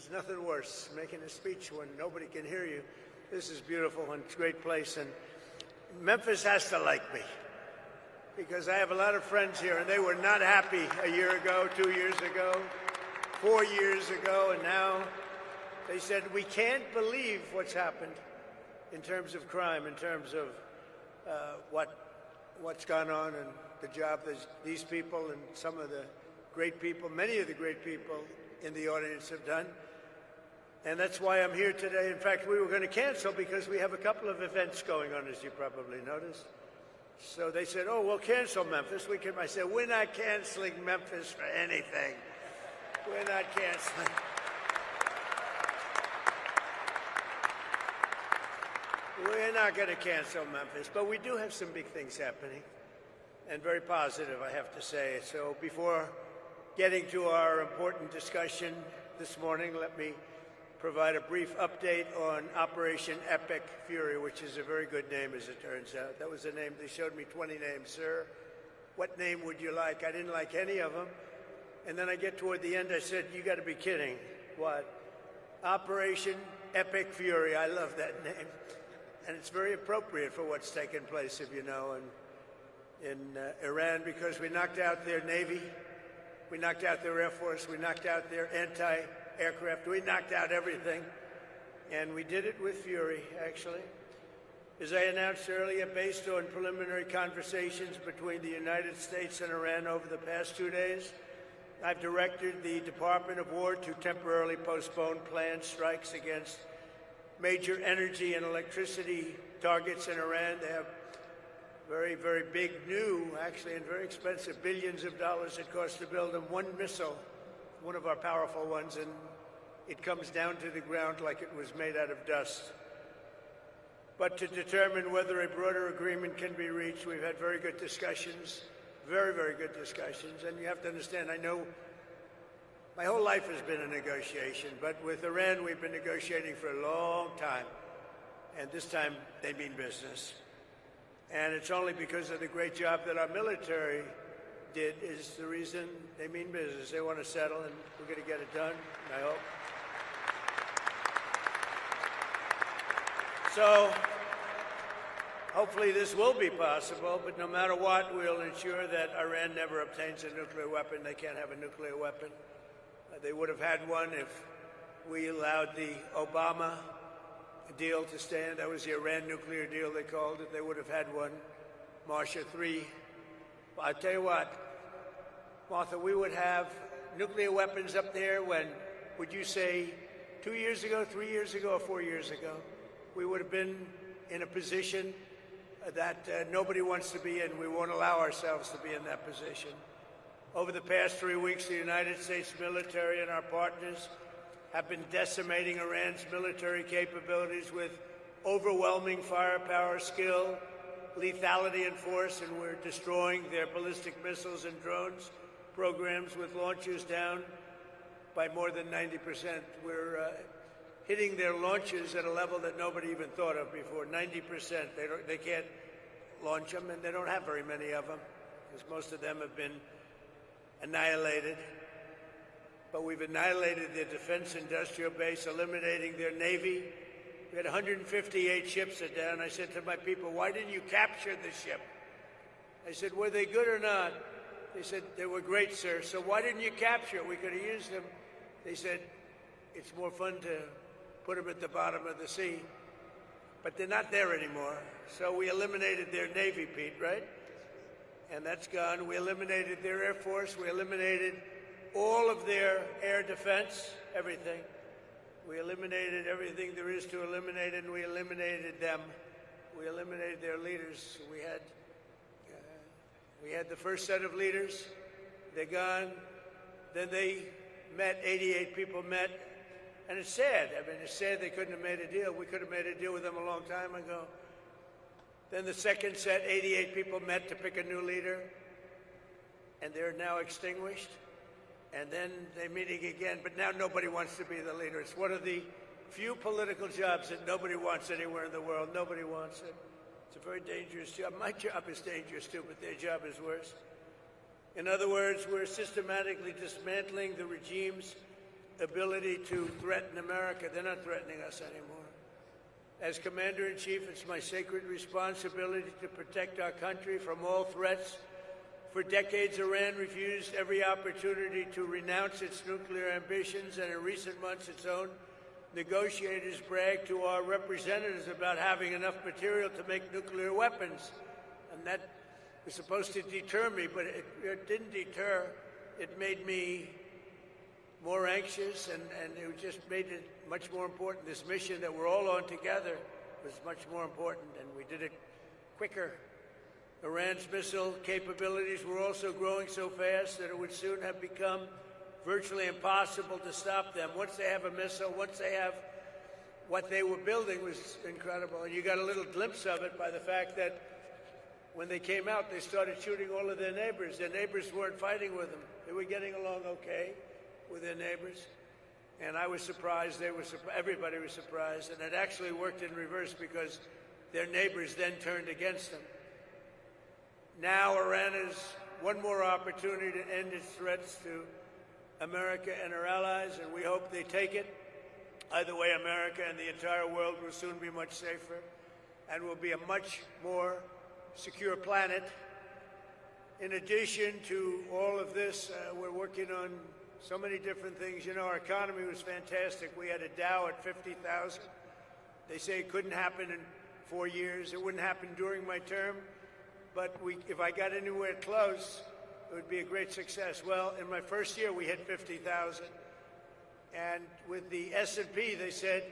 There's nothing worse, making a speech when nobody can hear you. This is beautiful and it's a great place. And Memphis has to like me because I have a lot of friends here, and they were not happy a year ago, 2 years ago, 4 years ago, and now they said, we can't believe what's happened in terms of crime, in terms of what's gone on and the job that these people and some of the great people, many of the great people in the audience have done. And that's why I'm here today. In fact, we were going to cancel because we have a couple of events going on, as you probably noticed. So they said, oh, we'll cancel Memphis. I said, we're not canceling Memphis for anything. We're not canceling. We're not going to cancel Memphis, but we do have some big things happening, and very positive, I have to say. So before getting to our important discussion this morning, let me provide a brief update on Operation Epic Fury, which is a very good name, as it turns out. That was the name. They showed me 20 names. Sir, what name would you like? I didn't like any of them. And then I get toward the end, I said, you got to be kidding. What? Operation Epic Fury. I love that name. And it's very appropriate for what's taken place, if you know, in Iran, because we knocked out their Navy, we knocked out their Air Force, we knocked out their anti-aircraft, we knocked out everything. And we did it with fury, actually. As I announced earlier, based on preliminary conversations between the United States and Iran over the past 2 days, I've directed the Department of War to temporarily postpone planned strikes against major energy and electricity targets in Iran. They have very, very big, new, actually, and very expensive, billions of dollars it costs to build them. One missile, one of our powerful ones, and it comes down to the ground like it was made out of dust. But to determine whether a broader agreement can be reached, we've had very good discussions, very, very good discussions. And you have to understand, I know my whole life has been a negotiation, but with Iran, we've been negotiating for a long time. And this time, they mean business. And it's only because of the great job that our military did is the reason they mean business. They want to settle, and we're going to get it done, I hope. So hopefully this will be possible, but no matter what, we'll ensure that Iran never obtains a nuclear weapon. They can't have a nuclear weapon. They would have had one if we allowed the Obama deal to stand. That was the Iran nuclear deal, they called it. They would have had one. Marcia 3. Well, I'll tell you what, Martha, we would have nuclear weapons up there when, would you say, 2 years ago, 3 years ago, or 4 years ago? We would have been in a position that nobody wants to be in. We won't allow ourselves to be in that position. Over the past 3 weeks, the United States military and our partners have been decimating Iran's military capabilities with overwhelming firepower, skill, lethality, and force, and we're destroying their ballistic missiles and drones programs with launchers down by more than 90%. We're hitting their launches at a level that nobody even thought of before, 90%. They can't launch them, and they don't have very many of them, because most of them have been annihilated. But we've annihilated their defense industrial base, eliminating their Navy. We had 158 ships that down. I said to my people, why didn't you capture the ship? I said, were they good or not? They said, they were great, sir. So why didn't you capture it? We could have used them. They said, it's more fun to put them at the bottom of the sea. But they're not there anymore. So we eliminated their Navy, Pete, right? And that's gone. We eliminated their Air Force. We eliminated all of their air defense, everything. We eliminated everything there is to eliminate, and we eliminated them. We eliminated their leaders. We had the first set of leaders. They're gone. Then they met, 88 people met. And it's sad. I mean, it's sad they couldn't have made a deal. We could have made a deal with them a long time ago. Then the second set, 88 people met to pick a new leader, and they're now extinguished. And then they're meeting again, but now nobody wants to be the leader. It's one of the few political jobs that nobody wants anywhere in the world. Nobody wants it. It's a very dangerous job. My job is dangerous too, but their job is worse. In other words, we're systematically dismantling the regimes ability to threaten America. They're not threatening us anymore. As Commander-in-Chief, it's my sacred responsibility to protect our country from all threats. For decades, Iran refused every opportunity to renounce its nuclear ambitions, and in recent months, its own negotiators bragged to our representatives about having enough material to make nuclear weapons. And that was supposed to deter me, but it didn't deter. It made me more anxious, and it just made it much more important. This mission that we're all on together was much more important, and we did it quicker. Iran's missile capabilities were also growing so fast that it would soon have become virtually impossible to stop them. Once they have a missile, once they have what they were building was incredible. And you got a little glimpse of it by the fact that when they came out, they started shooting all of their neighbors. Their neighbors weren't fighting with them. They were getting along okay with their neighbors. And I was surprised. Everybody was surprised. And it actually worked in reverse because their neighbors then turned against them. Now Iran has one more opportunity to end its threats to America and our allies, and we hope they take it. Either way, America and the entire world will soon be much safer and will be a much more secure planet. In addition to all of this, we're working on so many different things. You know, our economy was fantastic. We had a Dow at 50,000. They say it couldn't happen in 4 years. It wouldn't happen during my term. But if I got anywhere close, it would be a great success. Well, in my first year, we hit 50,000. And with the S&P, they said,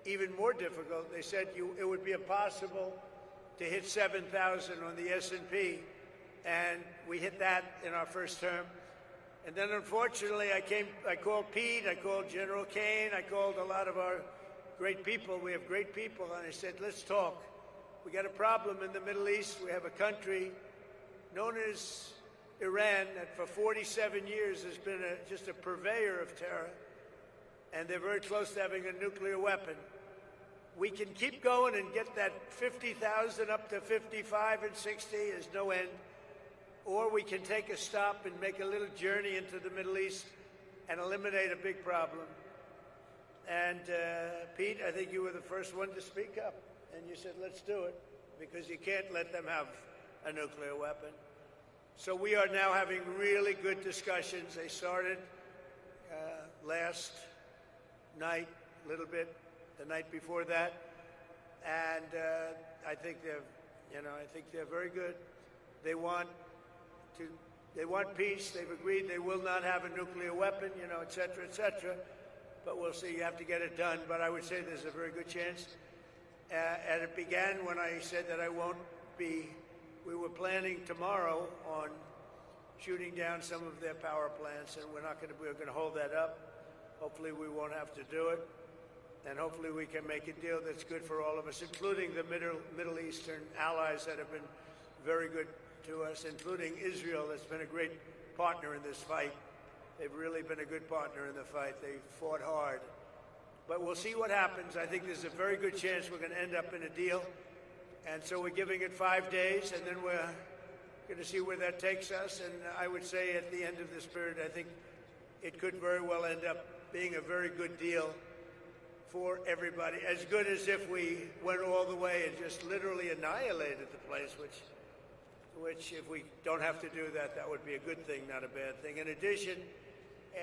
even more difficult. They said it would be impossible to hit 7,000 on the S&P. And we hit that in our first term. And then, unfortunately, I called Pete, I called General Kane, I called a lot of our great people. We have great people. And I said, let's talk. We got a problem in the Middle East. We have a country known as Iran that for 47 years has been just a purveyor of terror, and they're very close to having a nuclear weapon. We can keep going and get that 50,000 up to 55 and 60. There's no end. Or we can take a stop and make a little journey into the Middle East and eliminate a big problem. And Pete, I think you were the first one to speak up. And you said, let's do it, because you can't let them have a nuclear weapon. So we are now having really good discussions. They started last night, a little bit, the night before that. And I think they're very good. They want peace. They've agreed they will not have a nuclear weapon, et cetera, et cetera. But we'll see. You have to get it done. But I would say there's a very good chance. And it began when I said that we were planning tomorrow on shooting down some of their power plants, and we're going to hold that up. Hopefully we won't have to do it. And hopefully we can make a deal that's good for all of us, including the Middle Eastern allies that have been very good to us, including Israel, that's been a great partner in this fight. They've really been a good partner in the fight. They fought hard. But we'll see what happens. I think there's a very good chance we're going to end up in a deal. And so we're giving it 5 days, and then we're going to see where that takes us. And I would say at the end of this period, I think it could very well end up being a very good deal for everybody. As good as if we went all the way and just literally annihilated the place, which if we don't have to do that, that would be a good thing, not a bad thing. In addition,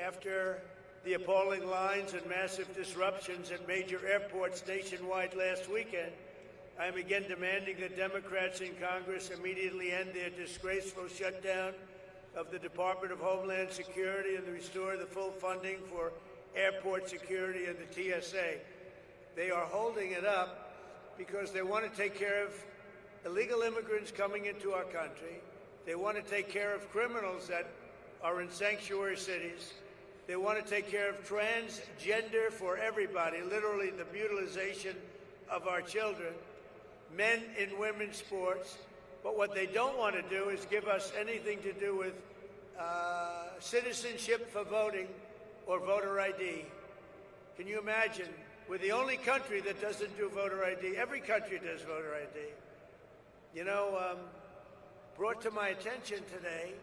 after the appalling lines and massive disruptions at major airports nationwide last weekend, I am again demanding that Democrats in Congress immediately end their disgraceful shutdown of the Department of Homeland Security and restore the full funding for airport security and the TSA. They are holding it up because they want to take care of illegal immigrants coming into our country. They want to take care of criminals that are in sanctuary cities. They want to take care of transgender for everybody, literally the mutilization of our children, men in women's sports. But what they don't want to do is give us anything to do with citizenship for voting or voter ID. Can you imagine? We're the only country that doesn't do voter ID. Every country does voter ID. Brought to my attention today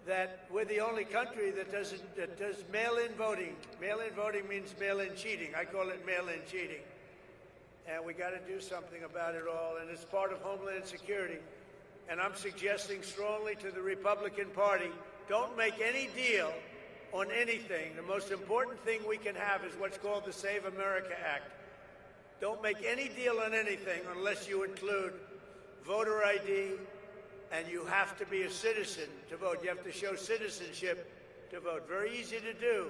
that we're the only country that does mail-in voting. Mail-in voting means mail-in cheating. I call it mail-in cheating. And we got to do something about it all, and it's part of Homeland Security. And I'm suggesting strongly to the Republican Party, don't make any deal on anything. The most important thing we can have is what's called the Save America Act. Don't make any deal on anything unless you include voter ID, and you have to be a citizen to vote. You have to show citizenship to vote. Very easy to do.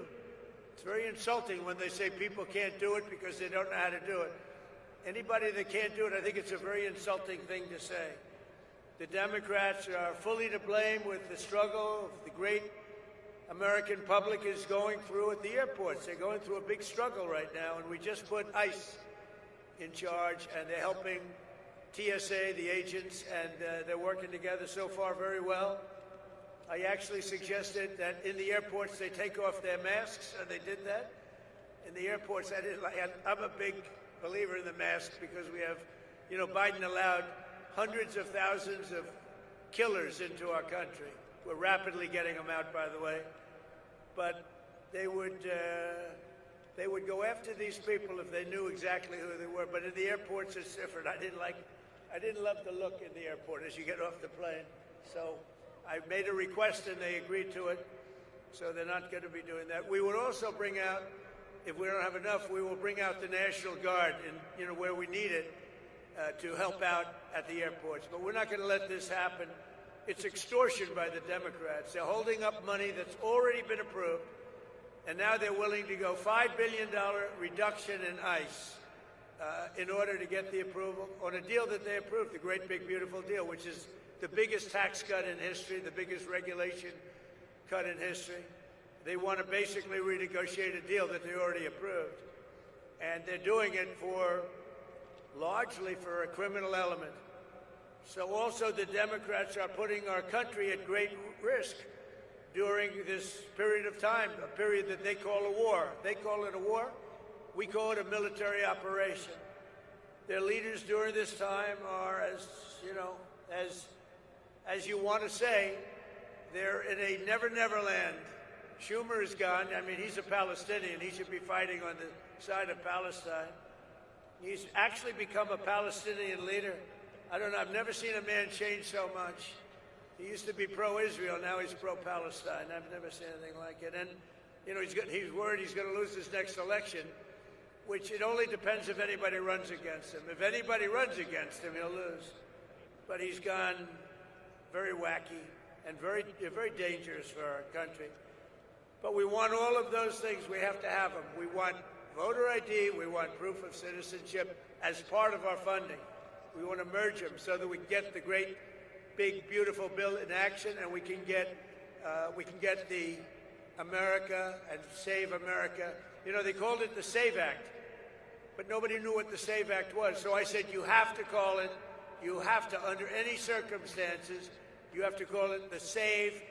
It's very insulting when they say people can't do it because they don't know how to do it. Anybody that can't do it, I think it's a very insulting thing to say. The Democrats are fully to blame with the struggle the great American public is going through at the airports. They're going through a big struggle right now, and we just put ICE in charge, and they're helping TSA, the agents, and they're working together so far very well. I actually suggested that in the airports they take off their masks, and they did that. In the airports, I'm a big believer in the mask because we have, Biden allowed hundreds of thousands of killers into our country. We're rapidly getting them out, by the way. But they would go after these people if they knew exactly who they were. But in the airports, it's different. I didn't love the look in the airport as you get off the plane. So I made a request, and they agreed to it. So they're not going to be doing that. We would also bring out, if we don't have enough, we will bring out the National Guard, and where we need it, to help out at the airports. But we're not going to let this happen. It's extortion by the Democrats. They're holding up money that's already been approved, and now they're willing to go $5 billion reduction in ICE in order to get the approval on a deal that they approved, the great big beautiful deal, which is the biggest tax cut in history, the biggest regulation cut in history. They want to basically renegotiate a deal that they already approved, and they're doing it largely for a criminal element. So also the Democrats are putting our country at great risk during this period of time, a period that they call a war. They call it a war. We call it a military operation. Their leaders during this time are, as you want to say, they're in a never land. Schumer is gone. I mean, he's a Palestinian. He should be fighting on the side of Palestine. He's actually become a Palestinian leader. I don't know. I've never seen a man change so much. He used to be pro-Israel. Now he's pro-Palestine. I've never seen anything like it. And, he's worried he's going to lose his next election, which it only depends if anybody runs against him. If anybody runs against him, he'll lose. But he's gone very wacky and very dangerous for our country. But we want all of those things. We have to have them. We want voter ID. We want proof of citizenship as part of our funding. We want to merge them so that we can get the great, big, beautiful bill in action, and we can get the America and Save America. They called it the Save Act, but nobody knew what the Save Act was. So I said, you have to call it, under any circumstances, you have to call it the Save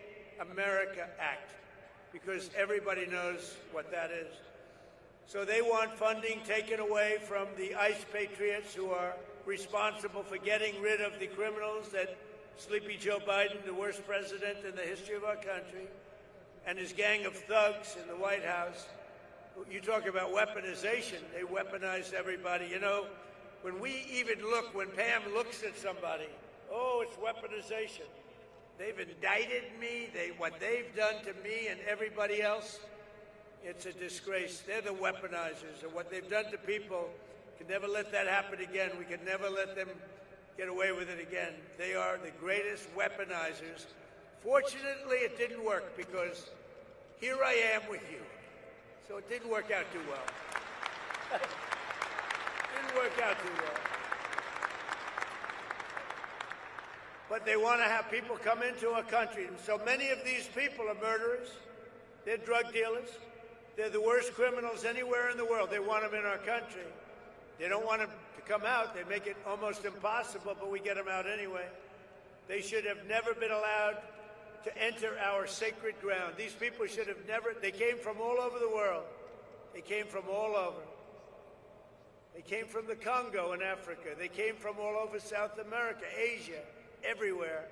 America Act, because everybody knows what that is. So they want funding taken away from the ICE patriots who are responsible for getting rid of the criminals that Sleepy Joe Biden, the worst president in the history of our country, and his gang of thugs in the White House. You talk about weaponization. They weaponized everybody. When Pam looks at somebody, oh, it's weaponization. They've indicted me. What they've done to me and everybody else, it's a disgrace. They're the weaponizers, and what they've done to people, can never let that happen again. We can never let them get away with it again. They are the greatest weaponizers. Fortunately, it didn't work, because here I am with you. So it didn't work out too well. Didn't work out too well. But they want to have people come into our country. And so many of these people are murderers. They're drug dealers. They're the worst criminals anywhere in the world. They want them in our country. They don't want them to come out. They make it almost impossible, but we get them out anyway. They should have never been allowed to enter our sacred ground. These people should have never. They came from all over the world. They came from all over. They came from the Congo in Africa. They came from all over South America, Asia, everywhere.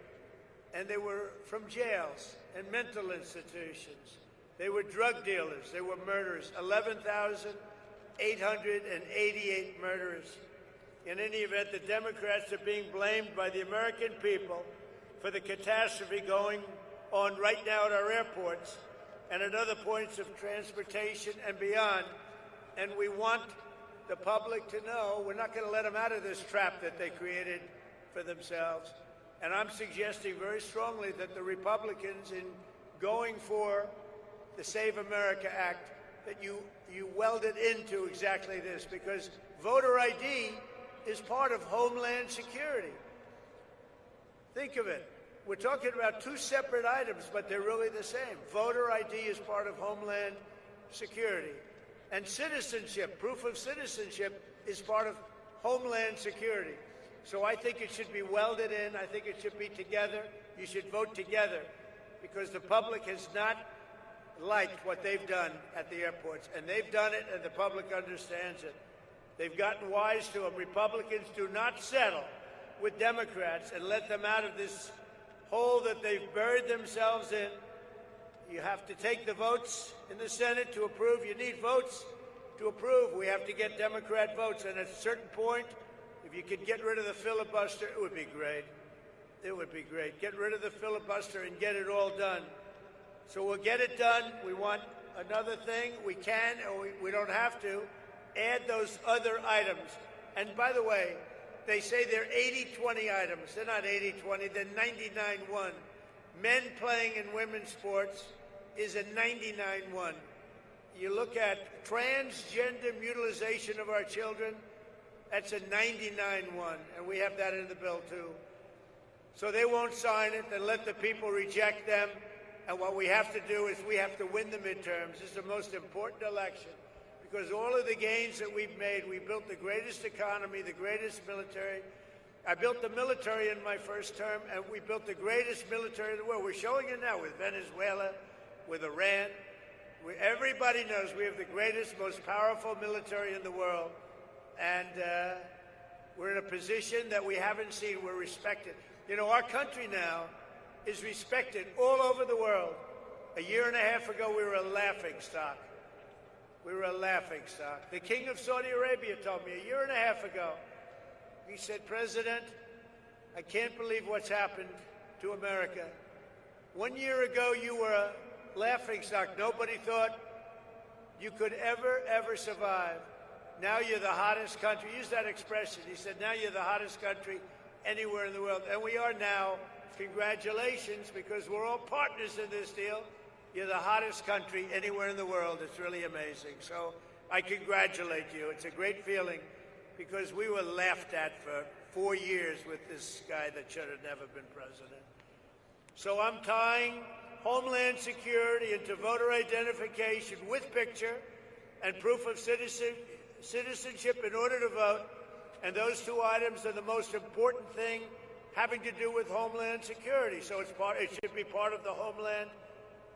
And they were from jails. and mental institutions. They were drug dealers. They were murderers. 11,888 murderers. In any event, the Democrats are being blamed by the American people for the catastrophe going on right now at our airports and at other points of transportation and beyond. And we want the public to know we're not going to let them out of this trap that they created for themselves. And I'm suggesting very strongly that the Republicans, in going for the Save America Act, that you weld it into exactly this, because voter ID is part of Homeland Security. Think of it. We're talking about two separate items, but they're really the same. Voter ID is part of Homeland Security. And citizenship, proof of citizenship, is part of Homeland Security. So I think it should be welded in. I think it should be together. You should vote together, because the public has not liked what they've done at the airports. And they've done it, and the public understands it. They've gotten wise to them. Republicans do not settle with Democrats and let them out of this hole that they've buried themselves in. You have to take the votes in the Senate to approve. You need votes to approve. We have to get Democrat votes. And at a certain point, if you could get rid of the filibuster, it would be great. It would be great. Get rid of the filibuster and get it all done. So we'll get it done. We want another thing. We can, or we don't have to, add those other items. And by the way, they say they're 80-20 items. They're not 80-20. They're 99-1. Men playing in women's sports is a 99-1. You look at transgender mutilization of our children, that's a 99-1. And we have that in the bill, too. So they won't sign it. Then let the people reject them. And what we have to do is we have to win the midterms. This is the most important election, because all of the gains that we've made, we built the greatest economy, the greatest military. I built the military in my first term, and we built the greatest military in the world. We're showing it now with Venezuela, with Iran. Everybody knows we have the greatest, most powerful military in the world. And we're in a position that we haven't seen. We're respected. You know, our country now is respected all over the world. A year and a half ago, we were a laughing stock. We were a laughing stock. The King of Saudi Arabia told me a year and a half ago, he said, "President, I can't believe what's happened to America. 1 year ago, you were a laughing stock. Nobody thought you could ever survive. Now you're the hottest country." Use that expression. He said, "Now you're the hottest country anywhere in the world." And we are now. Congratulations, because we're all partners in this deal. You're the hottest country anywhere in the world. It's really amazing. So I congratulate you. It's a great feeling, because we were laughed at for 4 years with this guy that should have never been president. So I'm tying Homeland Security into voter identification with picture and proof of citizenship in order to vote. And those two items are the most important thing having to do with Homeland Security. So it should be part of the Homeland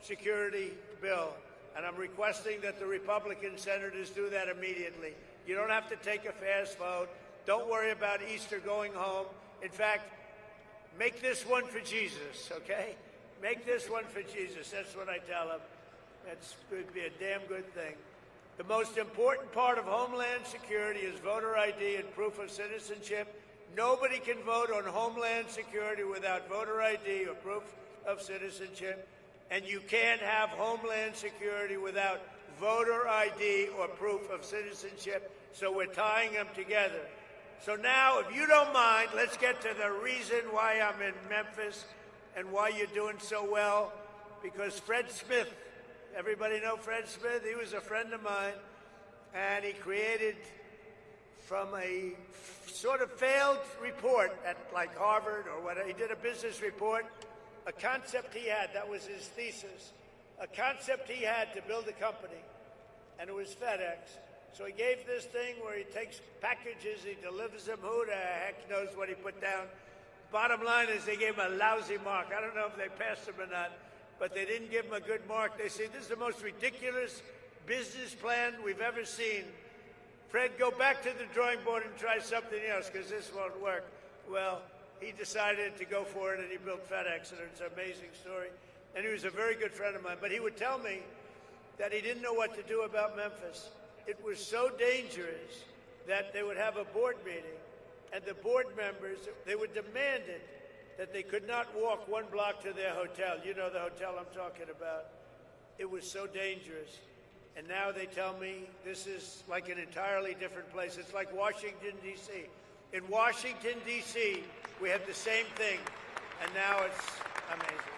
Security bill. And I'm requesting that the Republican senators do that immediately. You don't have to take a fast vote. Don't worry about Easter going home. In fact, make this one for Jesus, okay? Make this one for Jesus. That's what I tell them. That would be a damn good thing. The most important part of Homeland Security is voter ID and proof of citizenship. Nobody can vote on Homeland Security without voter ID or proof of citizenship. And you can't have Homeland Security without voter ID or proof of citizenship. So we're tying them together. So now, if you don't mind, let's get to the reason why I'm in Memphis and why you're doing so well. Because Fred Smith, everybody know Fred Smith? He was a friend of mine, and he created, from a sort of failed report at like Harvard or whatever, he did a business report, a concept he had, that was his thesis, a concept he had to build a company, and it was FedEx. So he gave this thing where he takes packages, he delivers them. Who the heck knows what he put down? Bottom line is they gave him a lousy mark. I don't know if they passed him or not, but they didn't give him a good mark. They say, "This is the most ridiculous business plan we've ever seen. Fred, go back to the drawing board and try something else, because this won't work." Well, he decided to go for it, and he built FedEx, and it's an amazing story. and he was a very good friend of mine, but he would tell me that he didn't know what to do about Memphis. It was so dangerous that they would have a board meeting, and the board members, they would demand it, that they could not walk 1 block to their hotel. You know the hotel I'm talking about. It was so dangerous. And now they tell me this is like an entirely different place. It's like Washington, D.C. In Washington, D.C., we had the same thing, and now it's amazing.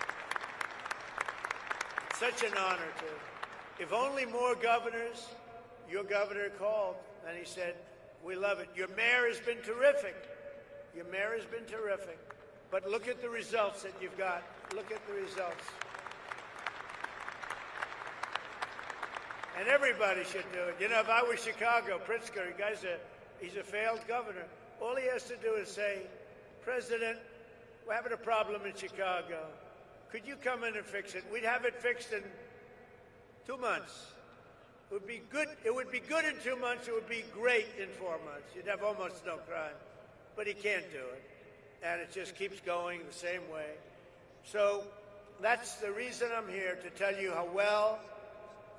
Such an honor, too. If only more governors, your governor called, and he said, we love it. Your mayor has been terrific. Your mayor has been terrific. But look at the results that you've got. Look at the results. And everybody should do it. You know, if I was Chicago, Pritzker, he's a failed governor. All he has to do is say, President, we're having a problem in Chicago. Could you come in and fix it? We'd have it fixed in 2 months. It would be good. It would be good in 2 months. It would be great in 4 months. You'd have almost no crime. But he can't do it. And it just keeps going the same way. So that's the reason I'm here, to tell you how well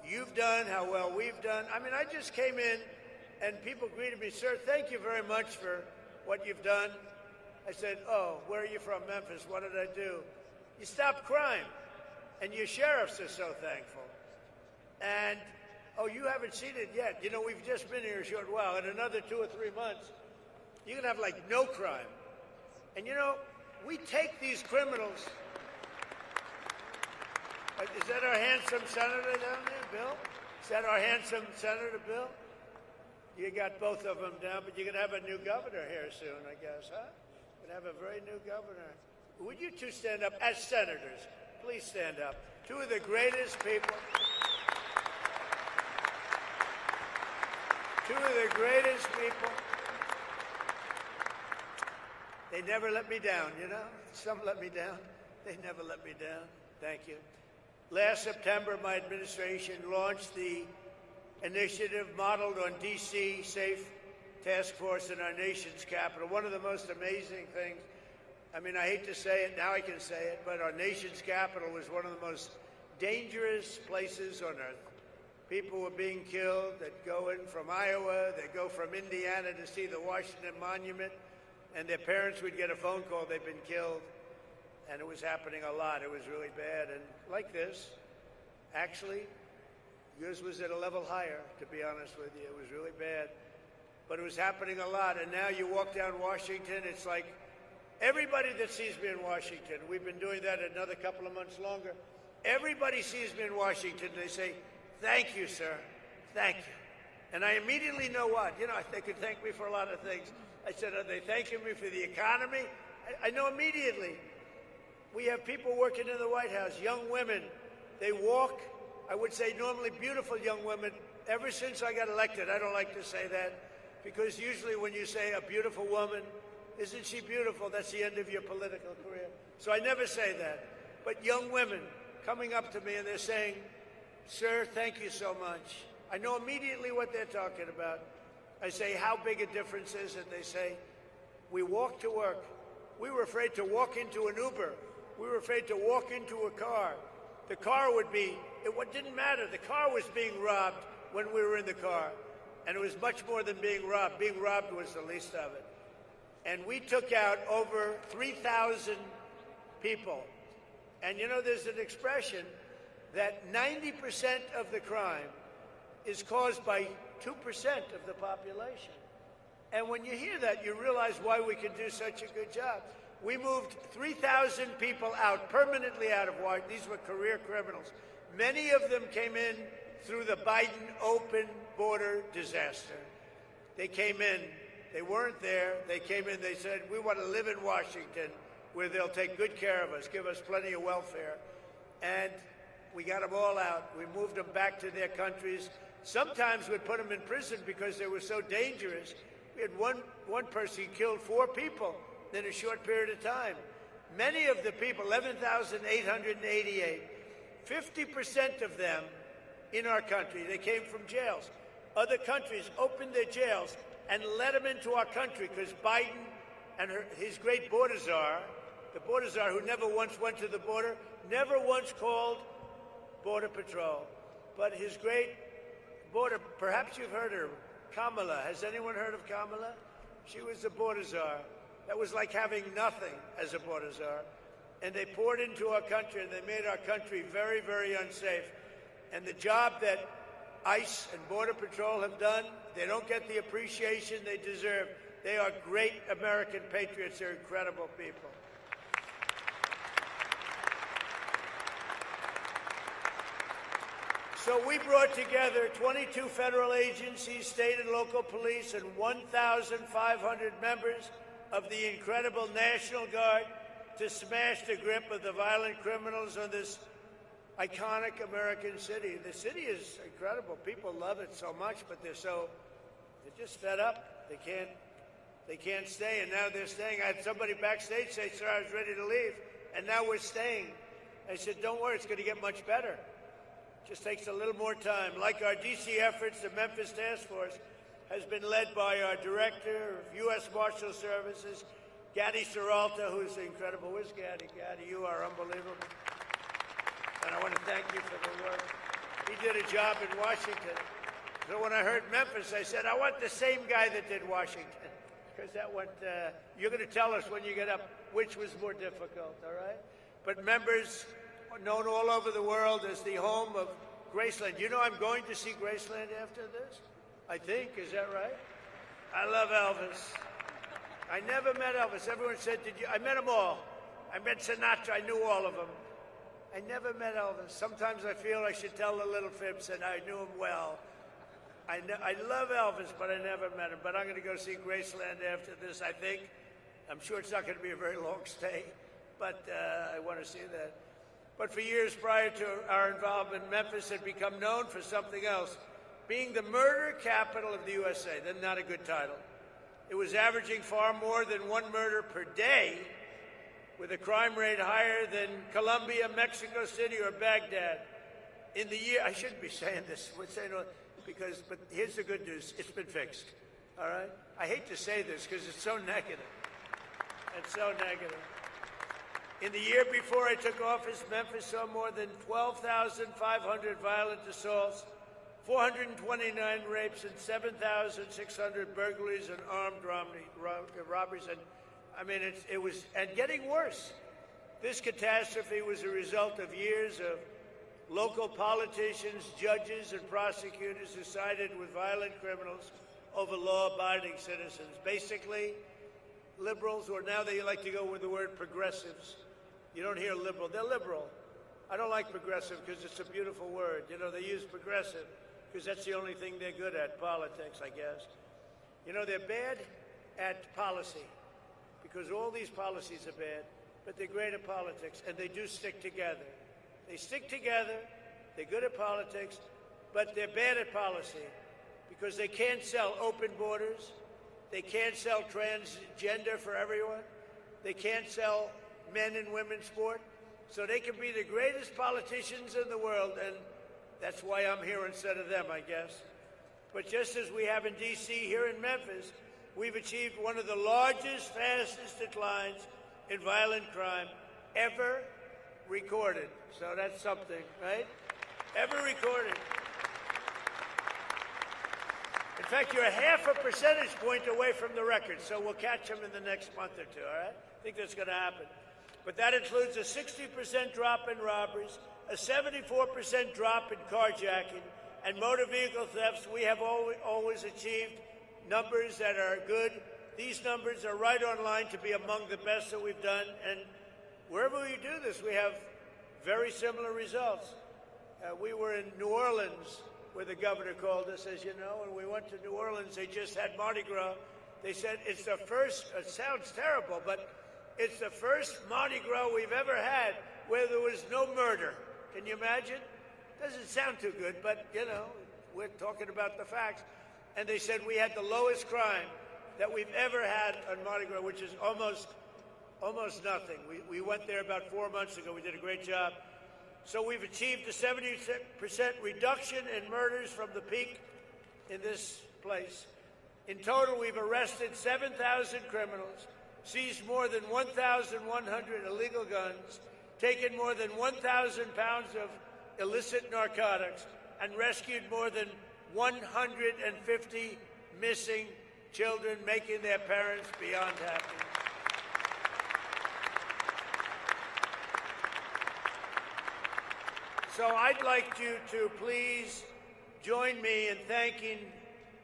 you've done, how well we've done. I mean, I just came in and people greeted me, sir, thank you very much for what you've done. I said, oh, where are you from? Memphis. What did I do? You stopped crime, and your sheriffs are so thankful. And, oh, you haven't seen it yet. You know, we've just been here a short while. In another 2 or 3 months, you're going to have, like, no crime. And, you know, we take these criminals. Is that our handsome senator down there, Bill? Is that our handsome senator, Bill? You got both of them down, but you're going to have a new governor here soon, I guess, huh? You're going to have a very new governor. Would you two stand up as senators? Please stand up. Two of the greatest people. Two of the greatest people. They never let me down, you know? Some let me down. They never let me down. Thank you. Last September, my administration launched the initiative modeled on D.C. Safe Task Force in our nation's capital. One of the most amazing things, I mean, I hate to say it, now I can say it, but our nation's capital was one of the most dangerous places on earth. People were being killed that go in from Iowa, they go from Indiana to see the Washington Monument, and their parents would get a phone call they've been killed. And it was happening a lot. It was really bad. And like this, actually, yours was at a level higher, to be honest with you. It was really bad. But it was happening a lot. And now you walk down Washington, it's like everybody that sees me in Washington, we've been doing that another couple of months longer, everybody sees me in Washington, they say, thank you, sir. Thank you. And I immediately know what. You know, they could thank me for a lot of things. I said, are they thanking me for the economy? I know immediately. We have people working in the White House, young women. They walk, I would say normally beautiful young women. Ever since I got elected, I don't like to say that, because usually when you say a beautiful woman, isn't she beautiful? That's the end of your political career. So I never say that. But young women coming up to me and they're saying, sir, thank you so much. I know immediately what they're talking about. I say, how big a difference is it? They say, we walk to work. We were afraid to walk into an Uber. We were afraid to walk into a car. The car would be, it didn't matter. The car was being robbed when we were in the car. And it was much more than being robbed. Being robbed was the least of it. And we took out over 3,000 people. And you know, there's an expression that 90% of the crime is caused by 2% of the population. And when you hear that, you realize why we can do such a good job. We moved 3,000 people out, permanently out of Washington. These were career criminals. Many of them came in through the Biden open border disaster. They came in. They weren't there. They came in. They said, we want to live in Washington where they'll take good care of us, give us plenty of welfare. And we got them all out. We moved them back to their countries. Sometimes we'd put them in prison because they were so dangerous. We had one person killed 4 people in a short period of time. Many of the people, 11,888, 50% of them in our country, they came from jails. Other countries opened their jails and let them into our country because Biden and his great border czar, the border czar who never once went to the border, never once called Border Patrol. But his great border, perhaps you've heard her, Kamala. Has anyone heard of Kamala? She was the border czar. That was like having nothing as a border czar. And they poured into our country, and they made our country very, very unsafe. And the job that ICE and Border Patrol have done, they don't get the appreciation they deserve. They are great American patriots. They're incredible people. So we brought together 22 federal agencies, state and local police, and 1,500 members of the incredible National Guard to smash the grip of the violent criminals on this iconic American city. The city is incredible. People love it so much, but they're just fed up. They can't stay, and now they're staying. I had somebody backstage say, "Sir, I was ready to leave, and now we're staying." I said, "Don't worry, it's going to get much better. Just takes a little more time." Like our D.C. efforts, the Memphis Task Force has been led by our Director of U.S. Marshal Services, Gaddy Seralta, who's incredible. Where's Gaddy? Gaddy, you are unbelievable. And I want to thank you for the work. He did a job in Washington. So when I heard Memphis, I said, I want the same guy that did Washington. Because that went, you're going to tell us when you get up which was more difficult, all right? But members known all over the world as the home of Graceland. You know I'm going to see Graceland after this? I think, is that right? I love Elvis. I never met Elvis. Everyone said, did you? I met them all. I met Sinatra. I knew all of them. I never met Elvis. Sometimes I feel I should tell the little fibs and I knew him well. I love Elvis, but I never met him. But I'm going to go see Graceland after this, I think. I'm sure it's not going to be a very long stay, but I want to see that. But for years prior to our involvement, Memphis had become known for something else, being the murder capital of the USA. That's not a good title. It was averaging far more than one murder per day, with a crime rate higher than Colombia, Mexico City, or Baghdad. In the year, I shouldn't be saying this, but here's the good news. It's been fixed, all right? I hate to say this because it's so negative. It's so negative. In the year before I took office, Memphis saw more than 12,500 violent assaults, 429 rapes, and 7,600 burglaries and armed robberies. And I mean, it was getting worse. This catastrophe was a result of years of local politicians, judges, and prosecutors who sided with violent criminals over law-abiding citizens. Basically, liberals, or now they like to go with the word progressives. You don't hear liberal. They're liberal. I don't like progressive because it's a beautiful word. You know, they use progressive because that's the only thing they're good at, politics, I guess. You know, they're bad at policy because all these policies are bad, but they're great at politics, and they do stick together. They stick together, they're good at politics, but they're bad at policy because they can't sell open borders, they can't sell transgender for everyone, they can't sell men and women's sport, so they can be the greatest politicians in the world, and that's why I'm here instead of them, I guess. But just as we have in D.C., here in Memphis, we've achieved one of the largest, fastest declines in violent crime ever recorded. So that's something, right? Ever recorded. In fact, you're half a percentage point away from the record, so we'll catch them in the next month or two, all right? I think that's going to happen. But that includes a 60% drop in robberies, a 74% drop in carjacking, and motor vehicle thefts. We have always achieved numbers that are good. These numbers are right on line to be among the best that we've done, and wherever we do this, we have very similar results. We were in New Orleans, where the governor called us, as you know, and we went to New Orleans. They just had Mardi Gras. They said it's the first, it sounds terrible, but it's the first Mardi Gras we've ever had where there was no murder. Can you imagine? Doesn't sound too good, but, you know, we're talking about the facts. And they said we had the lowest crime that we've ever had on Mardi Gras, which is almost nothing. We went there about 4 months ago. We did a great job. So we've achieved a 70% reduction in murders from the peak in this place. In total, we've arrested 7,000 criminals, seized more than 1,100 illegal guns, taken more than 1,000 pounds of illicit narcotics, and rescued more than 150 missing children, making their parents beyond happy. So I'd like you to please join me in thanking,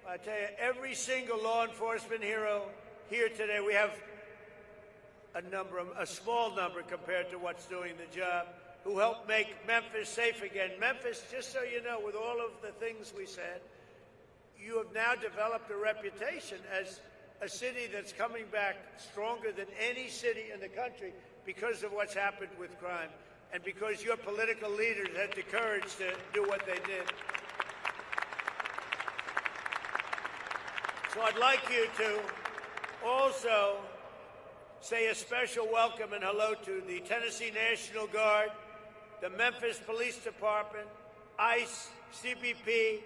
I tell you, every single law enforcement hero here today. We have a small number compared to what's doing the job, who helped make Memphis safe again. Memphis, just so you know, with all of the things we said, you have now developed a reputation as a city that's coming back stronger than any city in the country because of what's happened with crime and because your political leaders had the courage to do what they did. So I'd like you to also say a special welcome and hello to the Tennessee National Guard, the Memphis Police Department, ICE, CBP,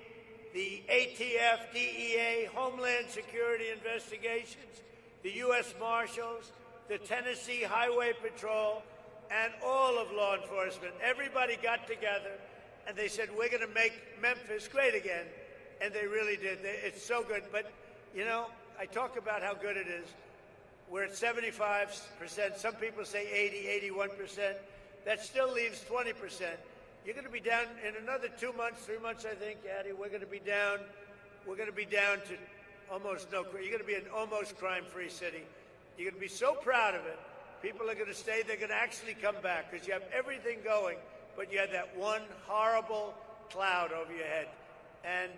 the ATF, DEA, Homeland Security Investigations, the U.S. Marshals, the Tennessee Highway Patrol, and all of law enforcement. Everybody got together and they said, we're going to make Memphis great again. And they really did. It's so good. But, you know, I talk about how good it is. We're at 75%. Some people say 80, 81%. That still leaves 20%. You're going to be down in another 2 months, 3 months, I think, Addie. We're going to be down. We're going to be down to almost no. You're going to be an almost crime-free city. You're going to be so proud of it. People are going to stay. They're going to actually come back because you have everything going, but you had that one horrible cloud over your head. And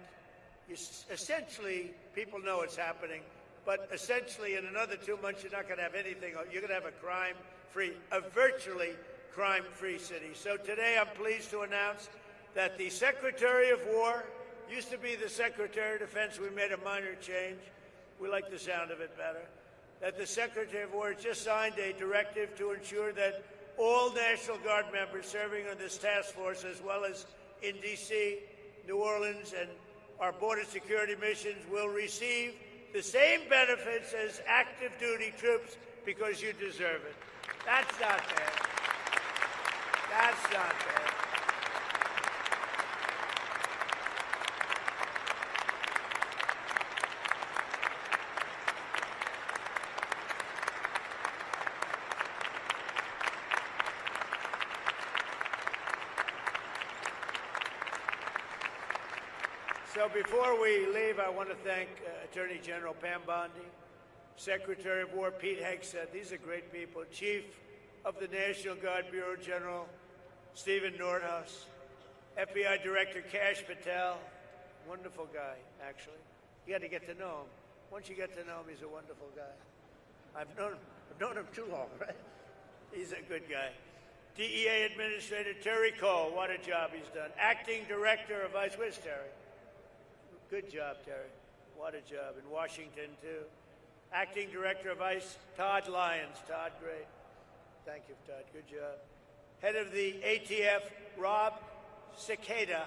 essentially, people know it's happening, but essentially in another 2 months, you're not going to have anything. You're going to have a virtually crime-free city. So today I'm pleased to announce that the Secretary of War used to be the Secretary of Defense. We made a minor change. We like the sound of it better. That the Secretary of War just signed a directive to ensure that all National Guard members serving on this task force, as well as in D.C., New Orleans, and our border security missions, will receive the same benefits as active duty troops because you deserve it. That's not fair. That's not fair. So before we leave, I want to thank Attorney General Pam Bondi, Secretary of War Pete Hegseth. These are great people. Chief of the National Guard Bureau General Stephen Nordhaus, FBI Director Kash Patel, wonderful guy, actually. You got to get to know him. Once you get to know him, he's a wonderful guy. I've known him too long, right? He's a good guy. DEA Administrator Terry Cole, what a job he's done. Acting Director of ICE, where's Terry? Good job, Terry. What a job. In Washington, too. Acting Director of ICE, Todd Lyons. Todd, great. Thank you, Todd. Good job. Head of the ATF, Rob Cicada.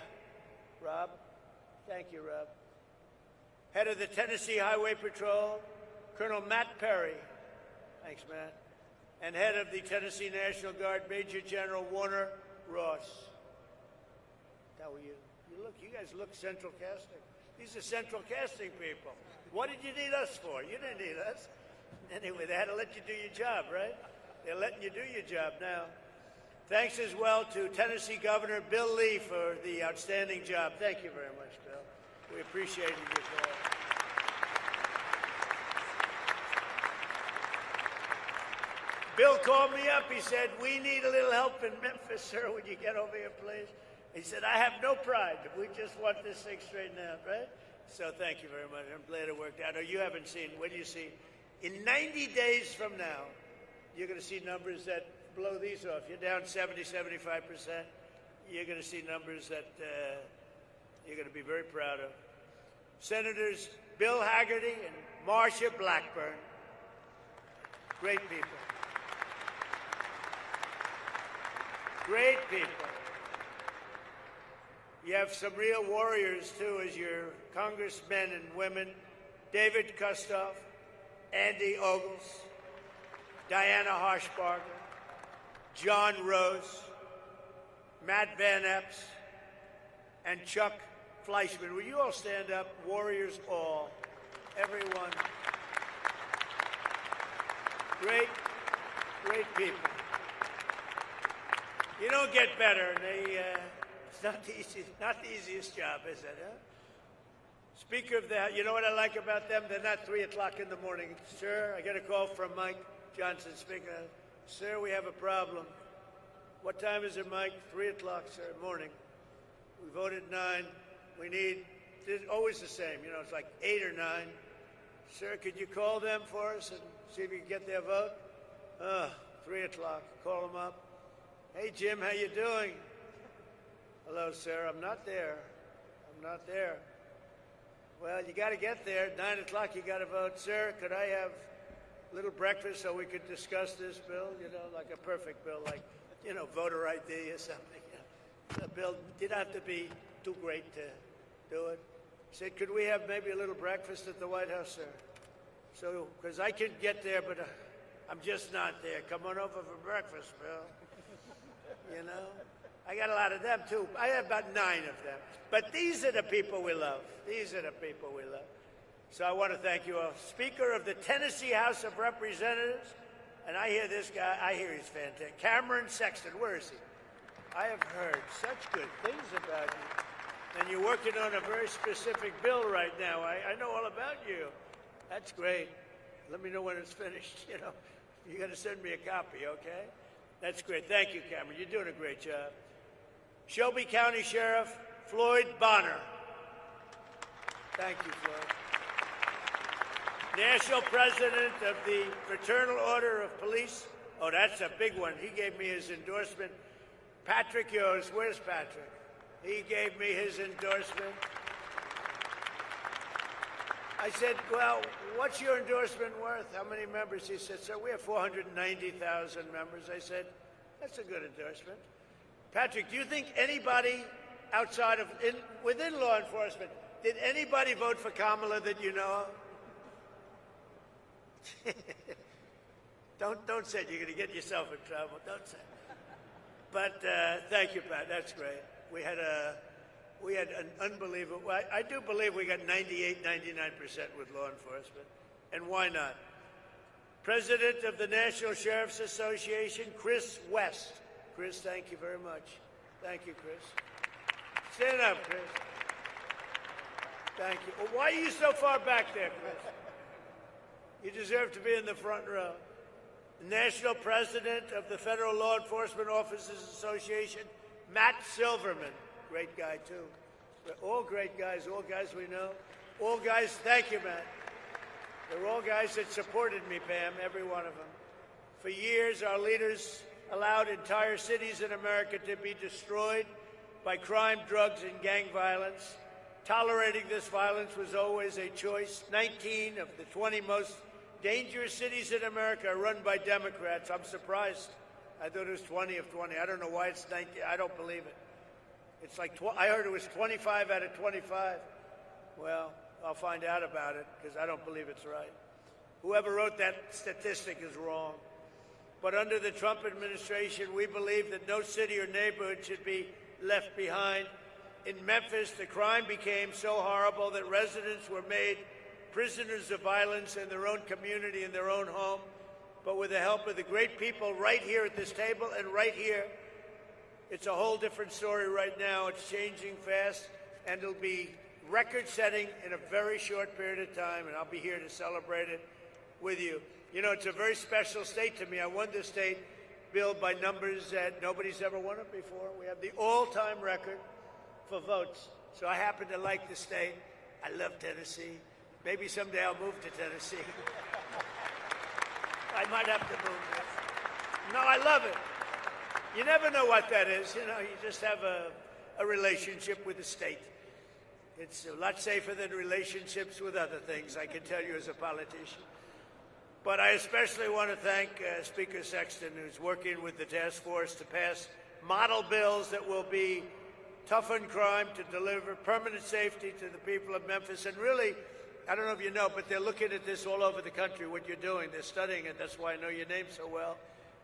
Rob. Thank you, Rob. Head of the Tennessee Highway Patrol, Colonel Matt Perry. Thanks, Matt. And head of the Tennessee National Guard, Major General Warner Ross. How are you? You guys look central casting. These are central casting people. What did you need us for? You didn't need us. Anyway, they had to let you do your job, right? They're letting you do your job now. Thanks as well to Tennessee Governor Bill Lee for the outstanding job. Thank you very much, Bill. We appreciate your call. Bill called me up. He said, we need a little help in Memphis, sir. Would you get over here, please? He said, I have no pride. We just want this thing straightened out, right? So thank you very much. I'm glad it worked out. Oh, you haven't seen, what do you see? In 90 days from now, you're going to see numbers that blow these off. You're down 70, 75%. You're going to see numbers that you're going to be very proud of. Senators Bill Hagerty and Marsha Blackburn. Great people. Great people. You have some real warriors, too, as your congressmen and women. David Kustoff, Andy Ogles, Diana Harshbarger, John Rose, Matt Van Epps, and Chuck Fleischman. Will you all stand up? Warriors all. Everyone. Great, great people. You don't get better. It's not the easiest job, is it? Huh? Speaker of the, you know what I like about them? They're not 3 o'clock in the morning. Sir, I get a call from Mike Johnson, Speaker. Sir, we have a problem. What time is it, Mike? 3 o'clock, sir, morning. We voted 9. We need, it's always the same, you know, it's like 8 or 9. Sir, could you call them for us and see if you can get their vote? 3 o'clock. Call them up. Hey, Jim, how you doing? Hello, sir. I'm not there. I'm not there. Well, you got to get there. 9 o'clock, you got to vote. Sir, could I have a little breakfast so we could discuss this bill? You know, like a perfect bill, like, you know, voter ID or something. The bill didn't have to be too great to do it. He said, could we have maybe a little breakfast at the White House, sir? So, because I could get there, but I'm just not there. Come on over for breakfast, Bill. You know? I got a lot of them, too. I have about 9 of them. But these are the people we love. These are the people we love. So I want to thank you all. Speaker of the Tennessee House of Representatives, and I hear this guy, I hear he's fantastic. Cameron Sexton, where is he? I have heard such good things about you. And you're working on a very specific bill right now. I know all about you. That's great. Let me know when it's finished. You know, you're going to send me a copy, okay? That's great. Thank you, Cameron. You're doing a great job. Shelby County Sheriff Floyd Bonner. Thank you, Floyd. National President of the Fraternal Order of Police. Oh, that's a big one. He gave me his endorsement. Patrick Yost. Where's Patrick? He gave me his endorsement. I said, well, what's your endorsement worth? How many members? He said, sir, we have 490,000 members. I said, that's a good endorsement. Patrick, do you think anybody outside of, within law enforcement, did anybody vote for Kamala that you know of? Don't say it. You're going to get yourself in trouble. Don't say it. But thank you, Pat. That's great. We had an unbelievable, I do believe we got 98, 99% with law enforcement. And why not? President of the National Sheriff's Association, Chris West. Chris, thank you very much. Thank you, Chris. Stand up, Chris. Thank you. Well, why are you so far back there, Chris? You deserve to be in the front row. The National President of the Federal Law Enforcement Officers Association, Matt Silverman. Great guy, too. All great guys, all guys we know. All guys, thank you, Matt. They're all guys that supported me, Pam, every one of them. For years, our leaders allowed entire cities in America to be destroyed by crime, drugs, and gang violence. Tolerating this violence was always a choice. 19 of the 20 most dangerous cities in America are run by Democrats. I'm surprised. I thought it was 20 of 20. I don't know why it's 19. I don't believe it. It's like, I heard it was 25 out of 25. Well, I'll find out about it because I don't believe it's right. Whoever wrote that statistic is wrong. But under the Trump administration, we believe that no city or neighborhood should be left behind. In Memphis, the crime became so horrible that residents were made prisoners of violence in their own community, in their own home. But with the help of the great people right here at this table and right here, it's a whole different story right now. It's changing fast, and it'll be record-setting in a very short period of time, and I'll be here to celebrate it with you. You know, it's a very special state to me. I won this state bill by numbers that nobody's ever won it before. We have the all-time record for votes. So I happen to like the state. I love Tennessee. Maybe someday I'll move to Tennessee. I might have to move there. No, I love it. You never know what that is. You know, you just have a relationship with the state. It's a lot safer than relationships with other things, I can tell you as a politician. But I especially want to thank Speaker Sexton, who's working with the task force to pass model bills that will be toughen crime to deliver permanent safety to the people of Memphis. And really, I don't know if you know, but they're looking at this all over the country, what you're doing. They're studying it. That's why I know your name so well.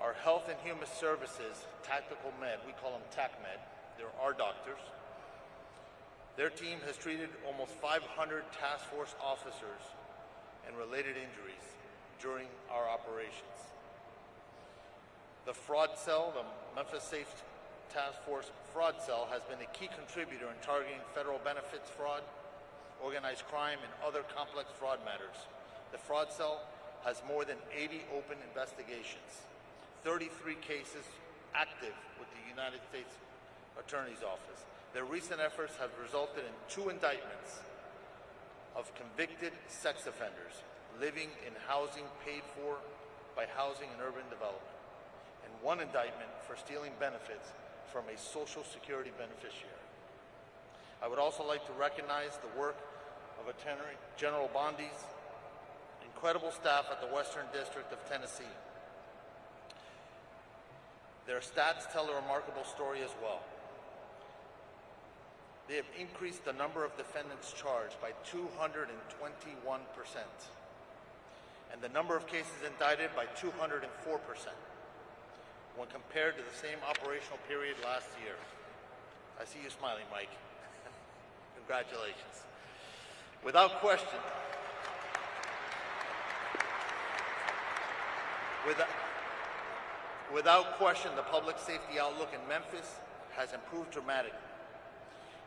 Our Health and Human Services Tactical Med, we call them TACMED, they're our doctors. Their team has treated almost 500 task force officers and related injuries during our operations. The fraud cell, the Memphis Safe Task Force fraud cell, has been a key contributor in targeting federal benefits fraud, organized crime, and other complex fraud matters. The fraud cell has more than 80 open investigations, 33 cases active with the United States Attorney's Office. Their recent efforts have resulted in 2 indictments of convicted sex offenders living in housing paid for by Housing and Urban Development, and 1 indictment for stealing benefits from a Social Security beneficiary. I would also like to recognize the work of Attorney General Bondi's incredible staff at the Western District of Tennessee. Their stats tell a remarkable story as well. They have increased the number of defendants charged by 221%, and the number of cases indicted by 204% when compared to the same operational period last year. I see you smiling, Mike. Congratulations. Without question, the public safety outlook in Memphis has improved dramatically.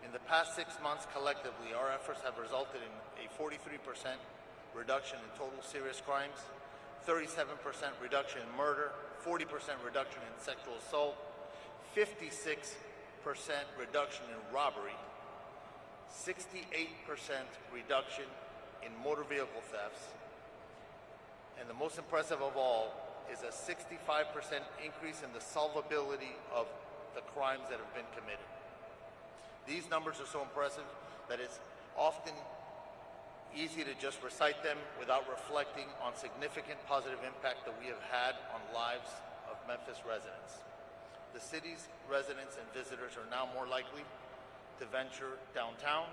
In the past 6 months, collectively, our efforts have resulted in a 43% reduction in total serious crimes, 37% reduction in murder, 40% reduction in sexual assault, 56% reduction in robbery, 68% reduction in motor vehicle thefts, and the most impressive of all is a 65% increase in the solvability of the crimes that have been committed. These numbers are so impressive that it's often easy to just recite them without reflecting on significant positive impact that we have had on lives of Memphis residents. The city's residents and visitors are now more likely to venture downtown,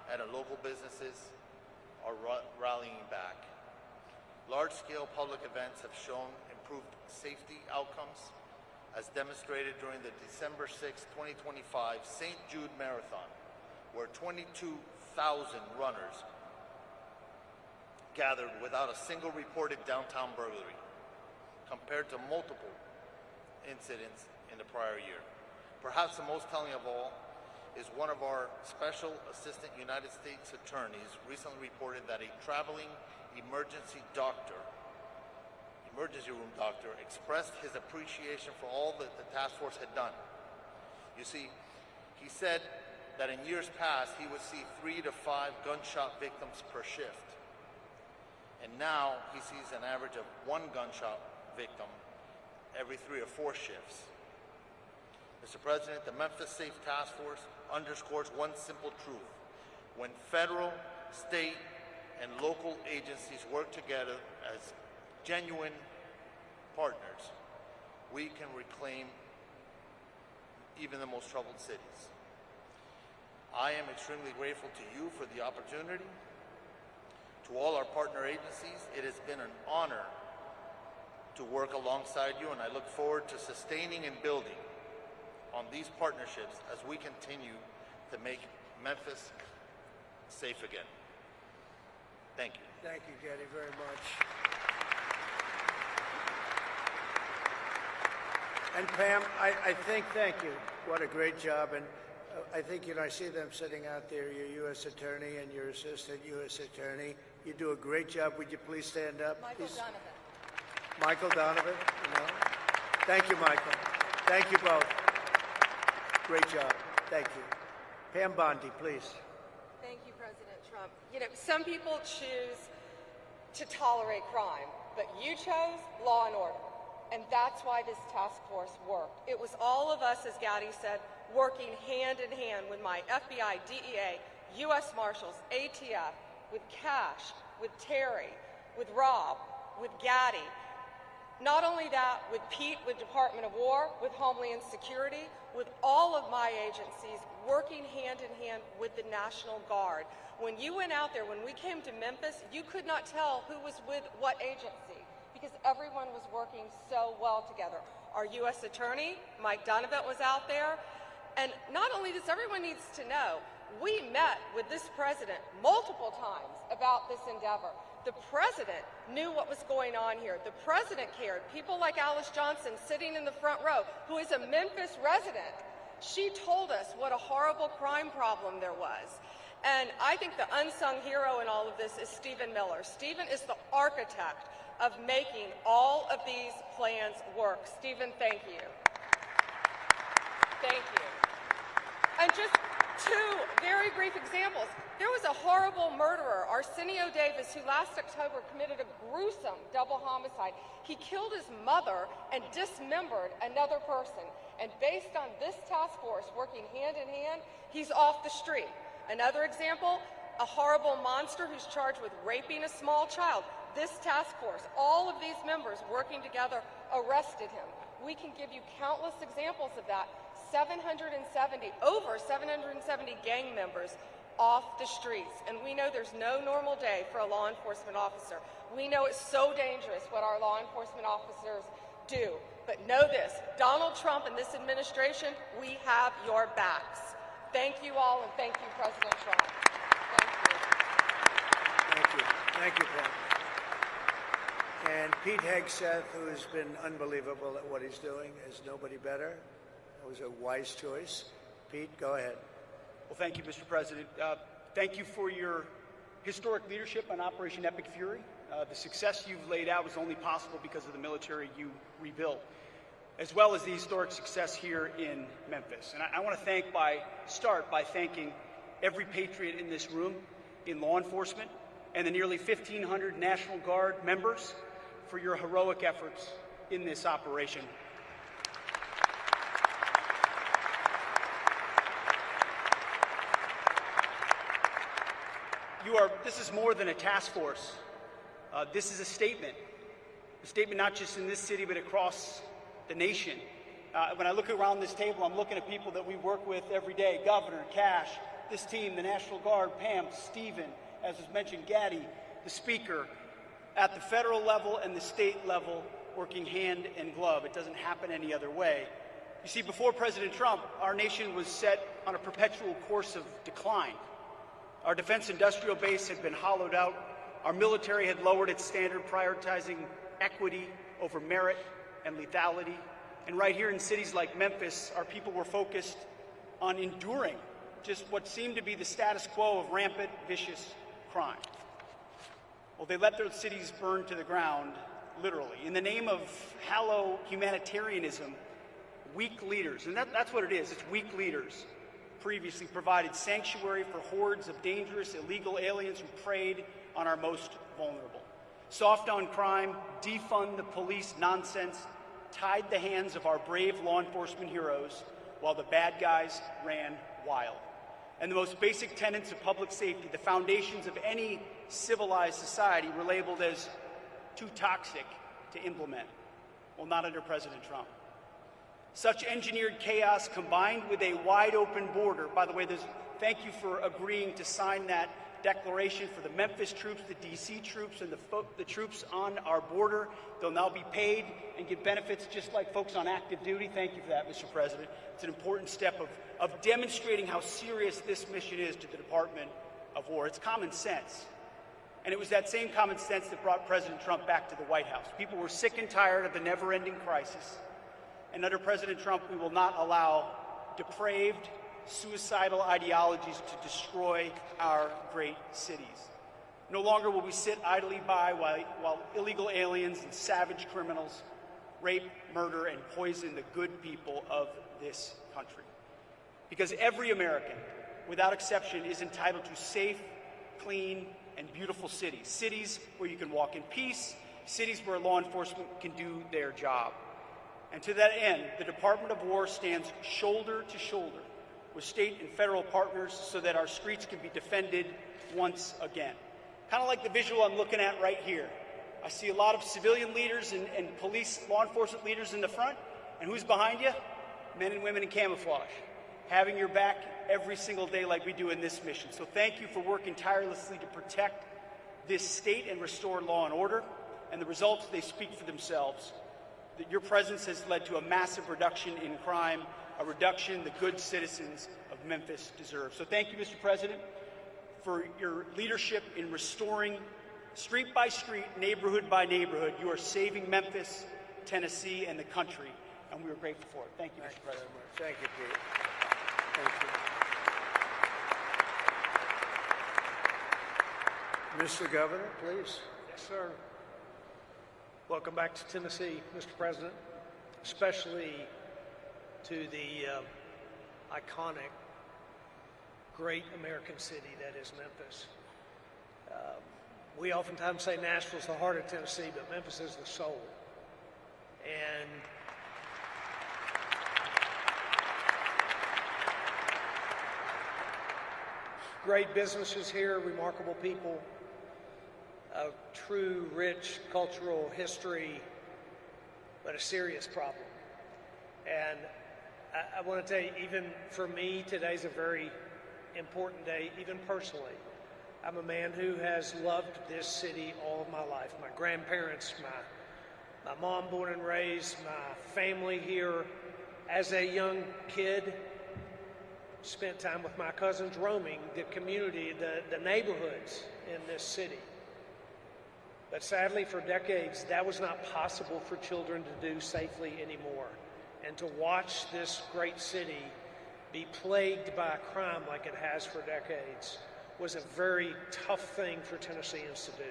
and our local businesses are rallying back. Large-scale public events have shown improved safety outcomes, as demonstrated during the December 6, 2025 St. Jude Marathon, where 22,000 runners gathered without a single reported downtown burglary, compared to multiple incidents in the prior year. Perhaps the most telling of all is one of our Special Assistant United States Attorneys recently reported that a traveling emergency room doctor expressed his appreciation for all that the task force had done. You see, he said that in years past he would see 3 to 5 gunshot victims per shift, and now he sees an average of 1 gunshot victim every 3 or 4 shifts. Mr. President, the Memphis Safe Task Force underscores one simple truth: when federal, state, and local agencies work together as genuine partners, we can reclaim even the most troubled cities. I am extremely grateful to you for the opportunity. To all our partner agencies, it has been an honor to work alongside you, and I look forward to sustaining and building on these partnerships as we continue to make Memphis safe again. Thank you. Thank you, Getty, very much. And Pam, I think, thank you. What a great job. And I think, I see them sitting out there, your U.S. Attorney and your Assistant U.S. Attorney. You do a great job. Would you please stand up? Michael Please. Donovan. Michael Donovan, Thank you, Michael. Thank you both. Great job. Thank you. Pam Bondi, please. Thank you, President Trump. Some people choose to tolerate crime, but you chose law and order. And that's why this task force worked. It was all of us, as Gaddy said, working hand in hand with my FBI, DEA, U.S. Marshals, ATF, with Cash, with Terry, with Rob, with Gaddy. Not only that, with Pete, with Department of War, with Homeland Security, with all of my agencies, working hand in hand with the National Guard. When you went out there, when we came to Memphis, you could not tell who was with what agency, because everyone was working so well together. Our U.S. Attorney, Mike Donovan, was out there. And not only this, everyone needs to know, we met with this president multiple times about this endeavor. The president knew what was going on here. The president cared. People like Alice Johnson sitting in the front row, who is a Memphis resident, she told us what a horrible crime problem there was. And I think the unsung hero in all of this is Stephen Miller. Stephen is the architect of making all of these plans work. Stephen, thank you. Thank you. And just two very brief examples. There was a horrible murderer, Arsenio Davis, who last October committed a gruesome double homicide. He killed his mother and dismembered another person. And based on this task force working hand in hand, he's off the street. Another example, a horrible monster who's charged with raping a small child. This task force, all of these members working together, arrested him. We can give you countless examples of that. Over 770 gang members off the streets. And we know there's no normal day for a law enforcement officer. We know it's so dangerous what our law enforcement officers do. But know this, Donald Trump and this administration, we have your backs. Thank you all, and thank you, President Trump. Thank you. Thank you. Thank you, Paul. And Pete Hegseth, who has been unbelievable at what he's doing, is nobody better. That was a wise choice. Pete, go ahead. Well, thank you, Mr. President. Thank you for your historic leadership on Operation Epic Fury. The success you've laid out was only possible because of the military you rebuilt, as well as the historic success here in Memphis. And I want to start by thanking every patriot in this room, in law enforcement, and the nearly 1,500 National Guard members for your heroic efforts in this operation. This is more than a task force. This is a statement not just in this city, but across the nation. When I look around this table, I'm looking at people that we work with every day: Governor, Cash, this team, the National Guard, Pam, Stephen, as was mentioned, Gaddy, the Speaker, at the federal level and the state level, working hand in glove. It doesn't happen any other way. You see, before President Trump, our nation was set on a perpetual course of decline. Our defense industrial base had been hollowed out. Our military had lowered its standard, prioritizing equity over merit and lethality. And right here in cities like Memphis, our people were focused on enduring just what seemed to be the status quo of rampant, vicious crime. Well, they let their cities burn to the ground, literally. In the name of hollow humanitarianism, weak leaders, and that's what it is, it's weak leaders, previously provided sanctuary for hordes of dangerous illegal aliens who preyed on our most vulnerable. Soft on crime, defund the police nonsense tied the hands of our brave law enforcement heroes while the bad guys ran wild. And the most basic tenets of public safety, the foundations of any civilized society, were labeled as too toxic to implement. Well, not under President Trump. Such engineered chaos, combined with a wide-open border — by the way, thank you for agreeing to sign that declaration for the Memphis troops, the D.C. troops, and the troops on our border. They'll now be paid and get benefits just like folks on active duty. Thank you for that, Mr. President. It's an important step of demonstrating how serious this mission is to the Department of War. It's common sense. And it was that same common sense that brought President Trump back to the White House. People were sick and tired of the never-ending crisis. And under President Trump, we will not allow depraved, suicidal ideologies to destroy our great cities. No longer will we sit idly by while illegal aliens and savage criminals rape, murder, and poison the good people of this country. Because every American, without exception, is entitled to safe, clean, and beautiful cities. Cities where you can walk in peace, cities where law enforcement can do their job. And to that end, the Department of War stands shoulder to shoulder with state and federal partners so that our streets can be defended once again. Kind of like the visual I'm looking at right here. I see a lot of civilian leaders and police, law enforcement leaders in the front. And who's behind you? Men and women in camouflage, having your back every single day like we do in this mission. So thank you for working tirelessly to protect this state and restore law and order. and the results, they speak for themselves. That your presence has led to a massive reduction in crime, a reduction the good citizens of Memphis deserve. So thank you, Mr. President, for your leadership in restoring street by street, neighborhood by neighborhood. You are saving Memphis, Tennessee, and the country, and we are grateful for it. Thank you, Mr. President. Thank you, Pete. Thank you. Mr. Governor, please. Yes, sir. Welcome back to Tennessee, Mr. President, especially to the iconic, great American city that is Memphis. We oftentimes say Nashville's the heart of Tennessee, but Memphis is the soul. And great businesses here, remarkable people, a true, rich cultural history, but a serious problem. And I want to tell you, even for me, today's a very important day, even personally. I'm a man who has loved this city all of my life. My grandparents, my mom born and raised, my family here. As a young kid, spent time with my cousins roaming the community, the neighborhoods in this city. But sadly, for decades, that was not possible for children to do safely anymore. And to watch this great city be plagued by crime like it has for decades was a very tough thing for Tennesseans to do.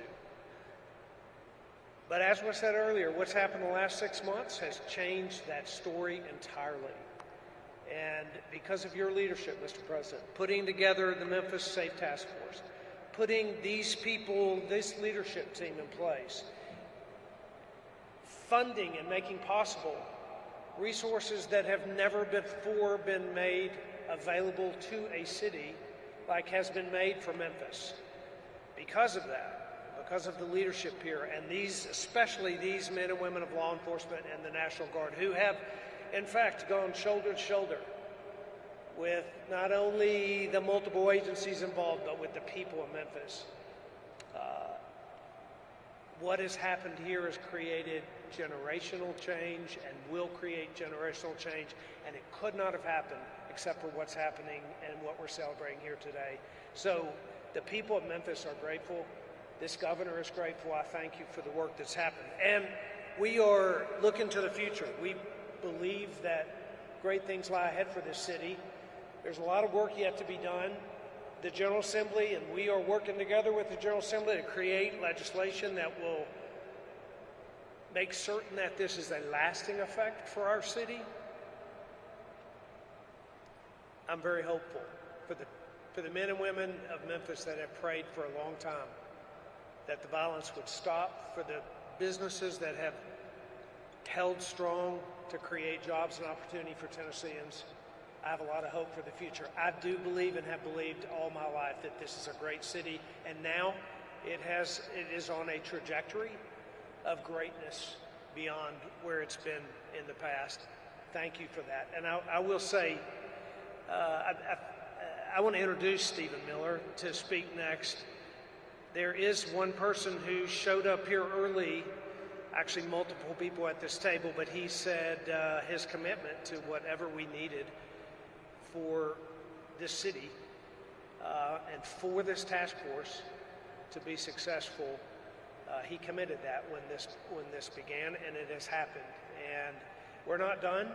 But as was said earlier, what's happened the last 6 months has changed that story entirely. And because of your leadership, Mr. President, putting together the Memphis Safe Task Force, putting these people, this leadership team in place, funding and making possible resources that have never before been made available to a city like has been made for Memphis. Because of that, because of the leadership here, and these, especially these men and women of law enforcement and the National Guard, who have, in fact, gone shoulder to shoulder with not only the multiple agencies involved, but with the people of Memphis. What has happened here has created generational change and will create generational change, and it could not have happened except for what's happening and what we're celebrating here today. So the people of Memphis are grateful. This governor is grateful. I thank you for the work that's happened. And we are looking to the future. We believe that great things lie ahead for this city. There's a lot of work yet to be done. The General Assembly, and we are working together with the General Assembly to create legislation that will make certain that this is a lasting effect for our city. I'm very hopeful for the men and women of Memphis that have prayed for a long time that the violence would stop, for the businesses that have held strong to create jobs and opportunity for Tennesseans. I have a lot of hope for the future. I do believe and have believed all my life that this is a great city, and now it is on a trajectory of greatness beyond where it's been in the past. Thank you for that. And I will say, I want to introduce Stephen Miller to speak next. There is one person who showed up here early, actually multiple people at this table, but he said his commitment to whatever we needed for this city and for this task force to be successful. He committed that when this began, and it has happened. And we're not done,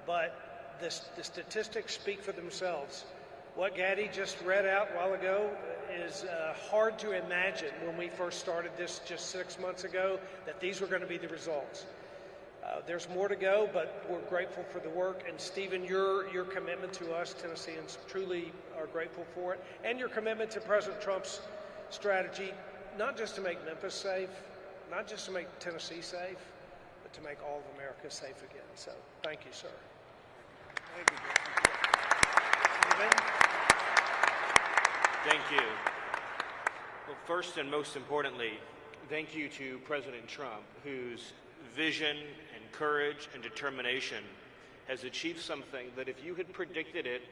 but the statistics speak for themselves. What Gaddy just read out a while ago is hard to imagine when we first started this just 6 months ago that these were going to be the results. There's more to go, but we're grateful for the work. And Stephen, your commitment to us, Tennesseans, truly are grateful for it. And your commitment to President Trump's strategy, not just to make Memphis safe, not just to make Tennessee safe, but to make all of America safe again. So thank you, sir. Thank you, Stephen? Thank you. Well, first and most importantly, thank you to President Trump, whose vision and courage and determination has achieved something that if you had predicted it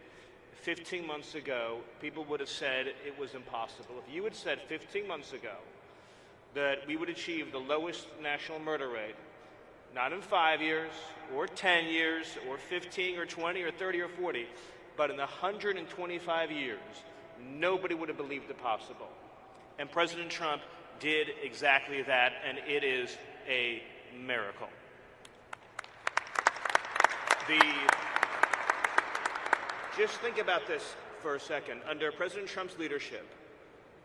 15 months ago, people would have said it was impossible. If you had said 15 months ago that we would achieve the lowest national murder rate, not in 5 years, or 10 years, or 15, or 20, or 30, or 40, but in 125 years, nobody would have believed it possible. And President Trump did exactly that, and it is a miracle. Just think about this for a second. Under President Trump's leadership,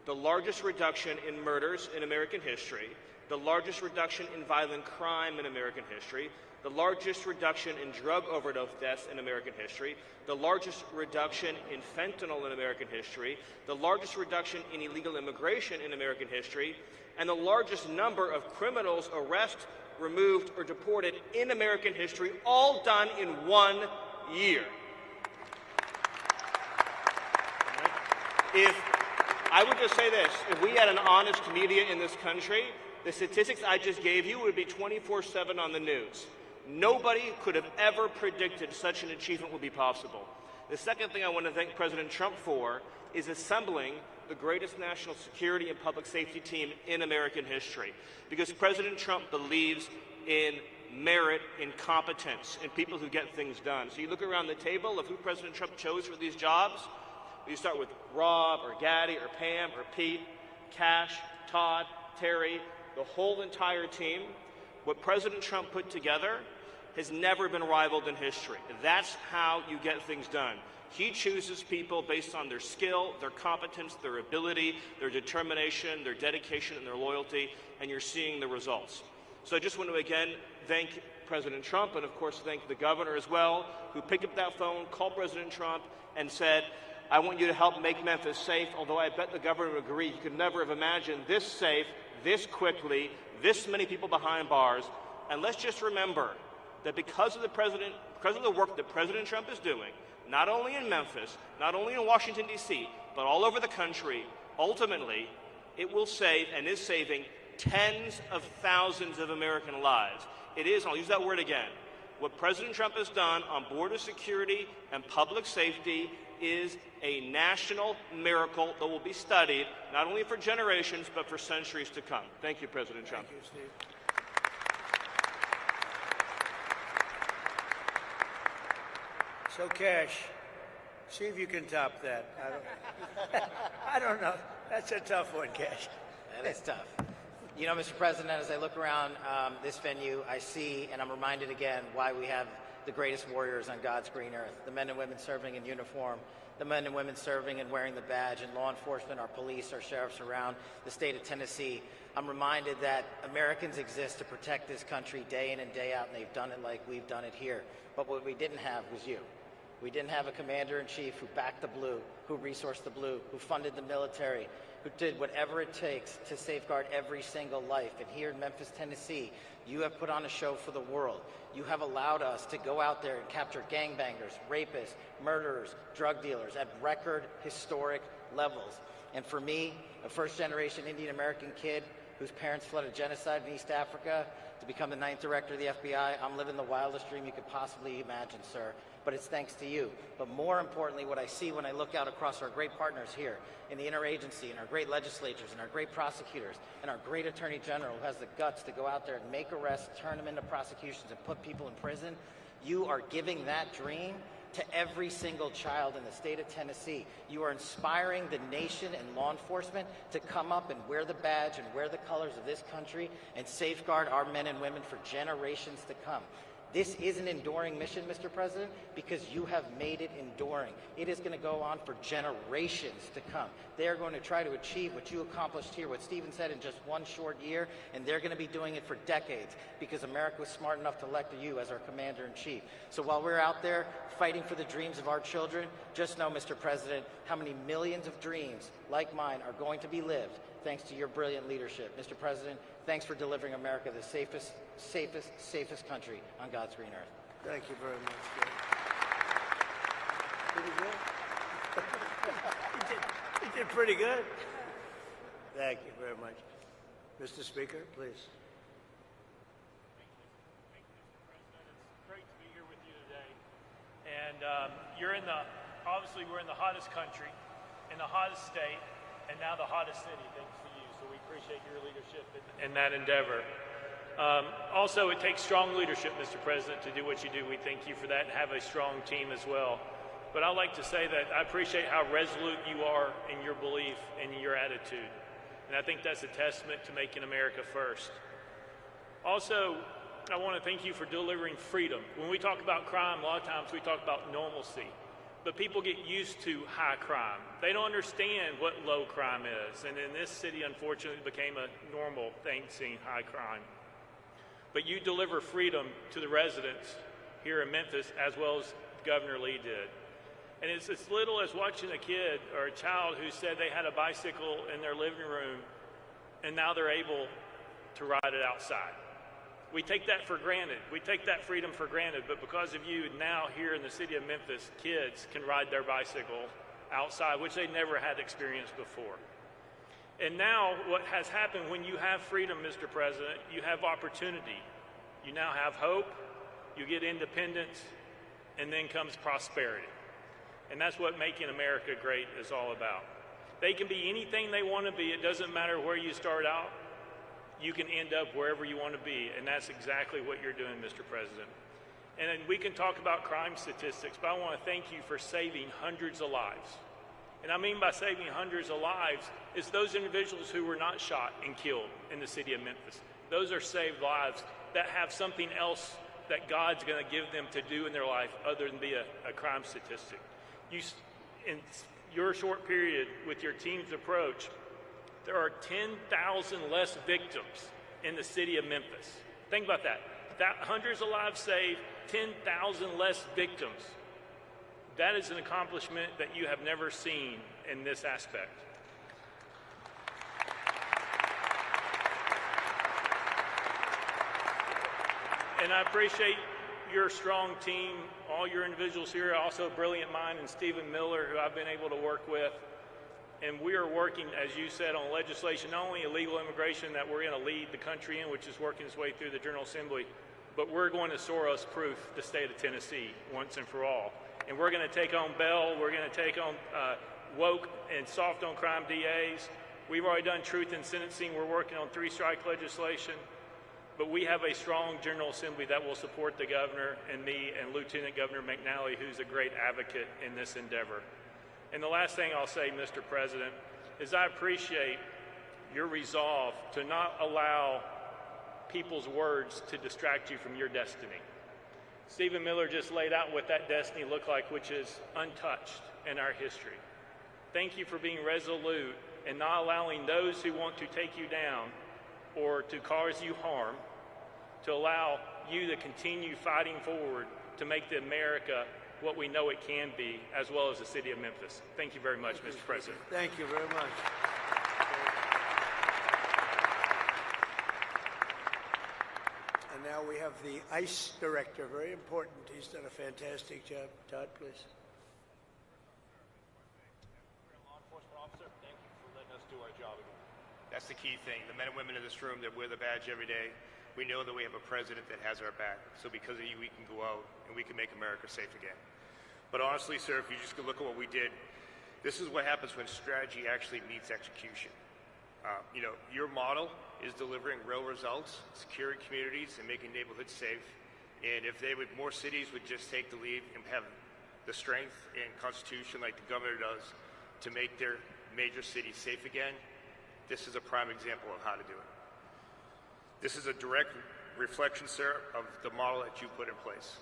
the largest reduction in murders in American history, the largest reduction in violent crime in American history, the largest reduction in drug overdose deaths in American history, the largest reduction in fentanyl in American history, the largest reduction in illegal immigration in American history, and the largest number of criminals arrested, removed, or deported in American history, all done in 1 year. If I would just say this, if we had an honest media in this country, the statistics I just gave you would be 24/7 on the news. Nobody could have ever predicted such an achievement would be possible. The second thing I want to thank President Trump for is assembling the greatest national security and public safety team in American history. Because President Trump believes in merit, in competence, in people who get things done. So you look around the table of who President Trump chose for these jobs. You start with Rob, or Gaddy, or Pam, or Pete, Cash, Todd, Terry, the whole entire team. What President Trump put together has never been rivaled in history. That's how you get things done. He chooses people based on their skill, their competence, their ability, their determination, their dedication, and their loyalty, and you're seeing the results. So I just want to again thank President Trump, and of course thank the governor as well, who picked up that phone, called President Trump, and said, I want you to help make Memphis safe, although I bet the governor would agree he could never have imagined this safe, this quickly, this many people behind bars. And let's just remember that because of the work that President Trump is doing, not only in Memphis, not only in Washington, D.C., but all over the country, ultimately, it will save and is saving tens of thousands of American lives. It is, I'll use that word again, what President Trump has done on border security and public safety is a national miracle that will be studied not only for generations, but for centuries to come. Thank you, President Trump. Thank you, Steve. So, Cash, see if you can top that. I don't know. That's a tough one, Cash. That is tough. You know, Mr. President, as I look around this venue, I see, and I'm reminded again, why we have the greatest warriors on God's green earth, the men and women serving in uniform, the men and women serving and wearing the badge, and law enforcement, our police, our sheriffs around the state of Tennessee. I'm reminded that Americans exist to protect this country day in and day out, and they've done it like we've done it here. But what we didn't have was you. We didn't have a commander-in-chief who backed the blue, who resourced the blue, who funded the military, who did whatever it takes to safeguard every single life. And here in Memphis, Tennessee, you have put on a show for the world. You have allowed us to go out there and capture gangbangers, rapists, murderers, drug dealers at record historic levels. And for me, a first-generation Indian American kid whose parents fled a genocide in East Africa to become the 9th director of the FBI, I'm living the wildest dream you could possibly imagine, sir. But it's thanks to you. But more importantly, what I see when I look out across our great partners here in the interagency, and our great legislators, and our great prosecutors, and our great attorney general who has the guts to go out there and make arrests, turn them into prosecutions, and put people in prison, you are giving that dream to every single child in the state of Tennessee. You are inspiring the nation and law enforcement to come up and wear the badge and wear the colors of this country and safeguard our men and women for generations to come. This is an enduring mission, Mr. President, because you have made it enduring. It is going to go on for generations to come. They are going to try to achieve what you accomplished here, what Stephen said, in just one short year, and they're going to be doing it for decades because America was smart enough to elect you as our commander-in-chief. So while we're out there fighting for the dreams of our children, just know, Mr. President, how many millions of dreams like mine are going to be lived thanks to your brilliant leadership. Mr. President, thanks for delivering America the safest country on God's green earth. Thank you very much, Jay. Pretty good. He did pretty good. Thank you very much. Mr. Speaker, please. It's great to be here with you today. And obviously we're in the hottest country, in the hottest state, and now the hottest city, thanks to you. So we appreciate your leadership in that endeavor. Also, it takes strong leadership, Mr. President, to do what you do. We thank you for that and have a strong team as well. But I'd like to say that I appreciate how resolute you are in your belief and your attitude. And I think that's a testament to making America first. Also, I want to thank you for delivering freedom. When we talk about crime, a lot of times we talk about normalcy. But people get used to high crime. They don't understand what low crime is. And in this city, unfortunately, it became a normal thing, seeing high crime. But you deliver freedom to the residents here in Memphis, as well as Governor Lee did. And it's as little as watching a kid or a child who said they had a bicycle in their living room, and now they're able to ride it outside. We take that for granted. We take that freedom for granted, but because of you, now here in the city of Memphis, kids can ride their bicycle outside, which they never had experienced before. And now what has happened, when you have freedom, Mr. President, you have opportunity. You now have hope, you get independence, and then comes prosperity. And that's what making America great is all about. They can be anything they want to be. It doesn't matter where you start out. You can end up wherever you want to be, and that's exactly what you're doing, Mr. President. And then we can talk about crime statistics, but I want to thank you for saving hundreds of lives. And I mean by saving hundreds of lives is those individuals who were not shot and killed in the city of Memphis. Those are saved lives that have something else that God's going to give them to do in their life other than be a crime statistic. In your short period with your team's approach, there are 10,000 less victims in the city of Memphis. Think about that. Hundreds of lives saved, 10,000 less victims. That is an accomplishment that you have never seen in this aspect. And I appreciate your strong team, all your individuals here, also a brilliant mind, and Stephen Miller, who I've been able to work with. And we are working, as you said, on legislation, not only illegal immigration that we're going to lead the country in, which is working its way through the General Assembly, but we're going to Soros-proof the state of Tennessee once and for all. And we're going to take on bail, we're going to take on woke and soft on crime DAs. We've already done truth in sentencing. We're working on three-strike legislation. But we have a strong General Assembly that will support the governor and me and Lieutenant Governor McNally, who's a great advocate in this endeavor. And the last thing I'll say, Mr. President, is I appreciate your resolve to not allow people's words to distract you from your destiny. Stephen Miller just laid out what that destiny looked like, which is untouched in our history. Thank you for being resolute and not allowing those who want to take you down or to cause you harm to allow you to continue fighting forward to make the America what we know it can be, as well as the city of Memphis. Thank you very much, Mr. President. Thank you very much. And now we have the ICE director, very important. He's done a fantastic job. Todd, please. Law enforcement officer, thank you for letting us do our job again. That's the key thing. The men and women in this room that wear the badge every day, we know that we have a president that has our back. So because of you, we can go out and we can make America safe again. But honestly, sir, if you just look at what we did, this is what happens when strategy actually meets execution. Your model is delivering real results, securing communities and making neighborhoods safe. And if more cities would just take the lead and have the strength and constitution like the governor does to make their major cities safe again, this is a prime example of how to do it. This is a direct reflection, sir, of the model that you put in place.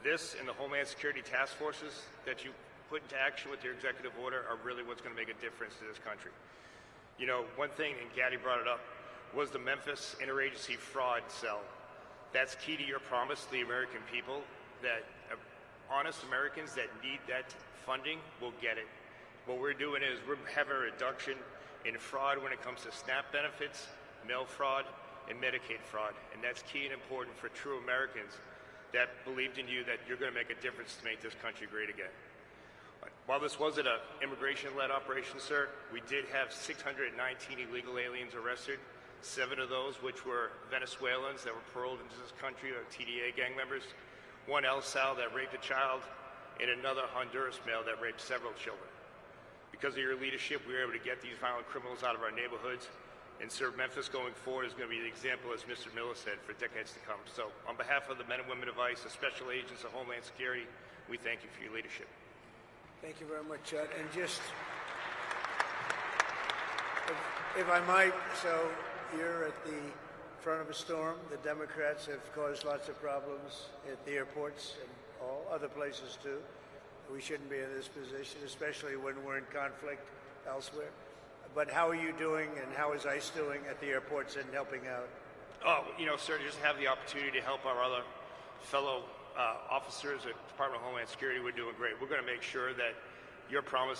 This and the Homeland Security task forces that you put into action with your executive order are really what's going to make a difference to this country. One thing, and Gaddy brought it up, was the Memphis Interagency Fraud Cell. That's key to your promise to the American people that honest Americans that need that funding will get it. What we're doing is we're having a reduction in fraud when it comes to SNAP benefits, mail fraud, and Medicaid fraud. And that's key and important for true Americans that believed in you that you're going to make a difference to make this country great again. While this wasn't an immigration-led operation, sir, we did have 619 illegal aliens arrested, 7 of those which were Venezuelans that were paroled into this country or TDA gang members, 1 El Sal that raped a child, and another Honduras male that raped several children. Because of your leadership, we were able to get these violent criminals out of our neighborhoods and serve Memphis going forward is going to be the example, as Mr. Miller said, for decades to come. So on behalf of the men and women of ICE, the special agents of Homeland Security, we thank you for your leadership. Thank you very much, Chad. And just, if I might, so you're at the front of a storm. The Democrats have caused lots of problems at the airports and all other places too. We shouldn't be in this position, especially when we're in conflict elsewhere. But how are you doing, and how is ICE doing at the airports and helping out? Oh, you know, sir, to just have the opportunity to help our other fellow officers at Department of Homeland Security, we're doing great. We're going to make sure that your promise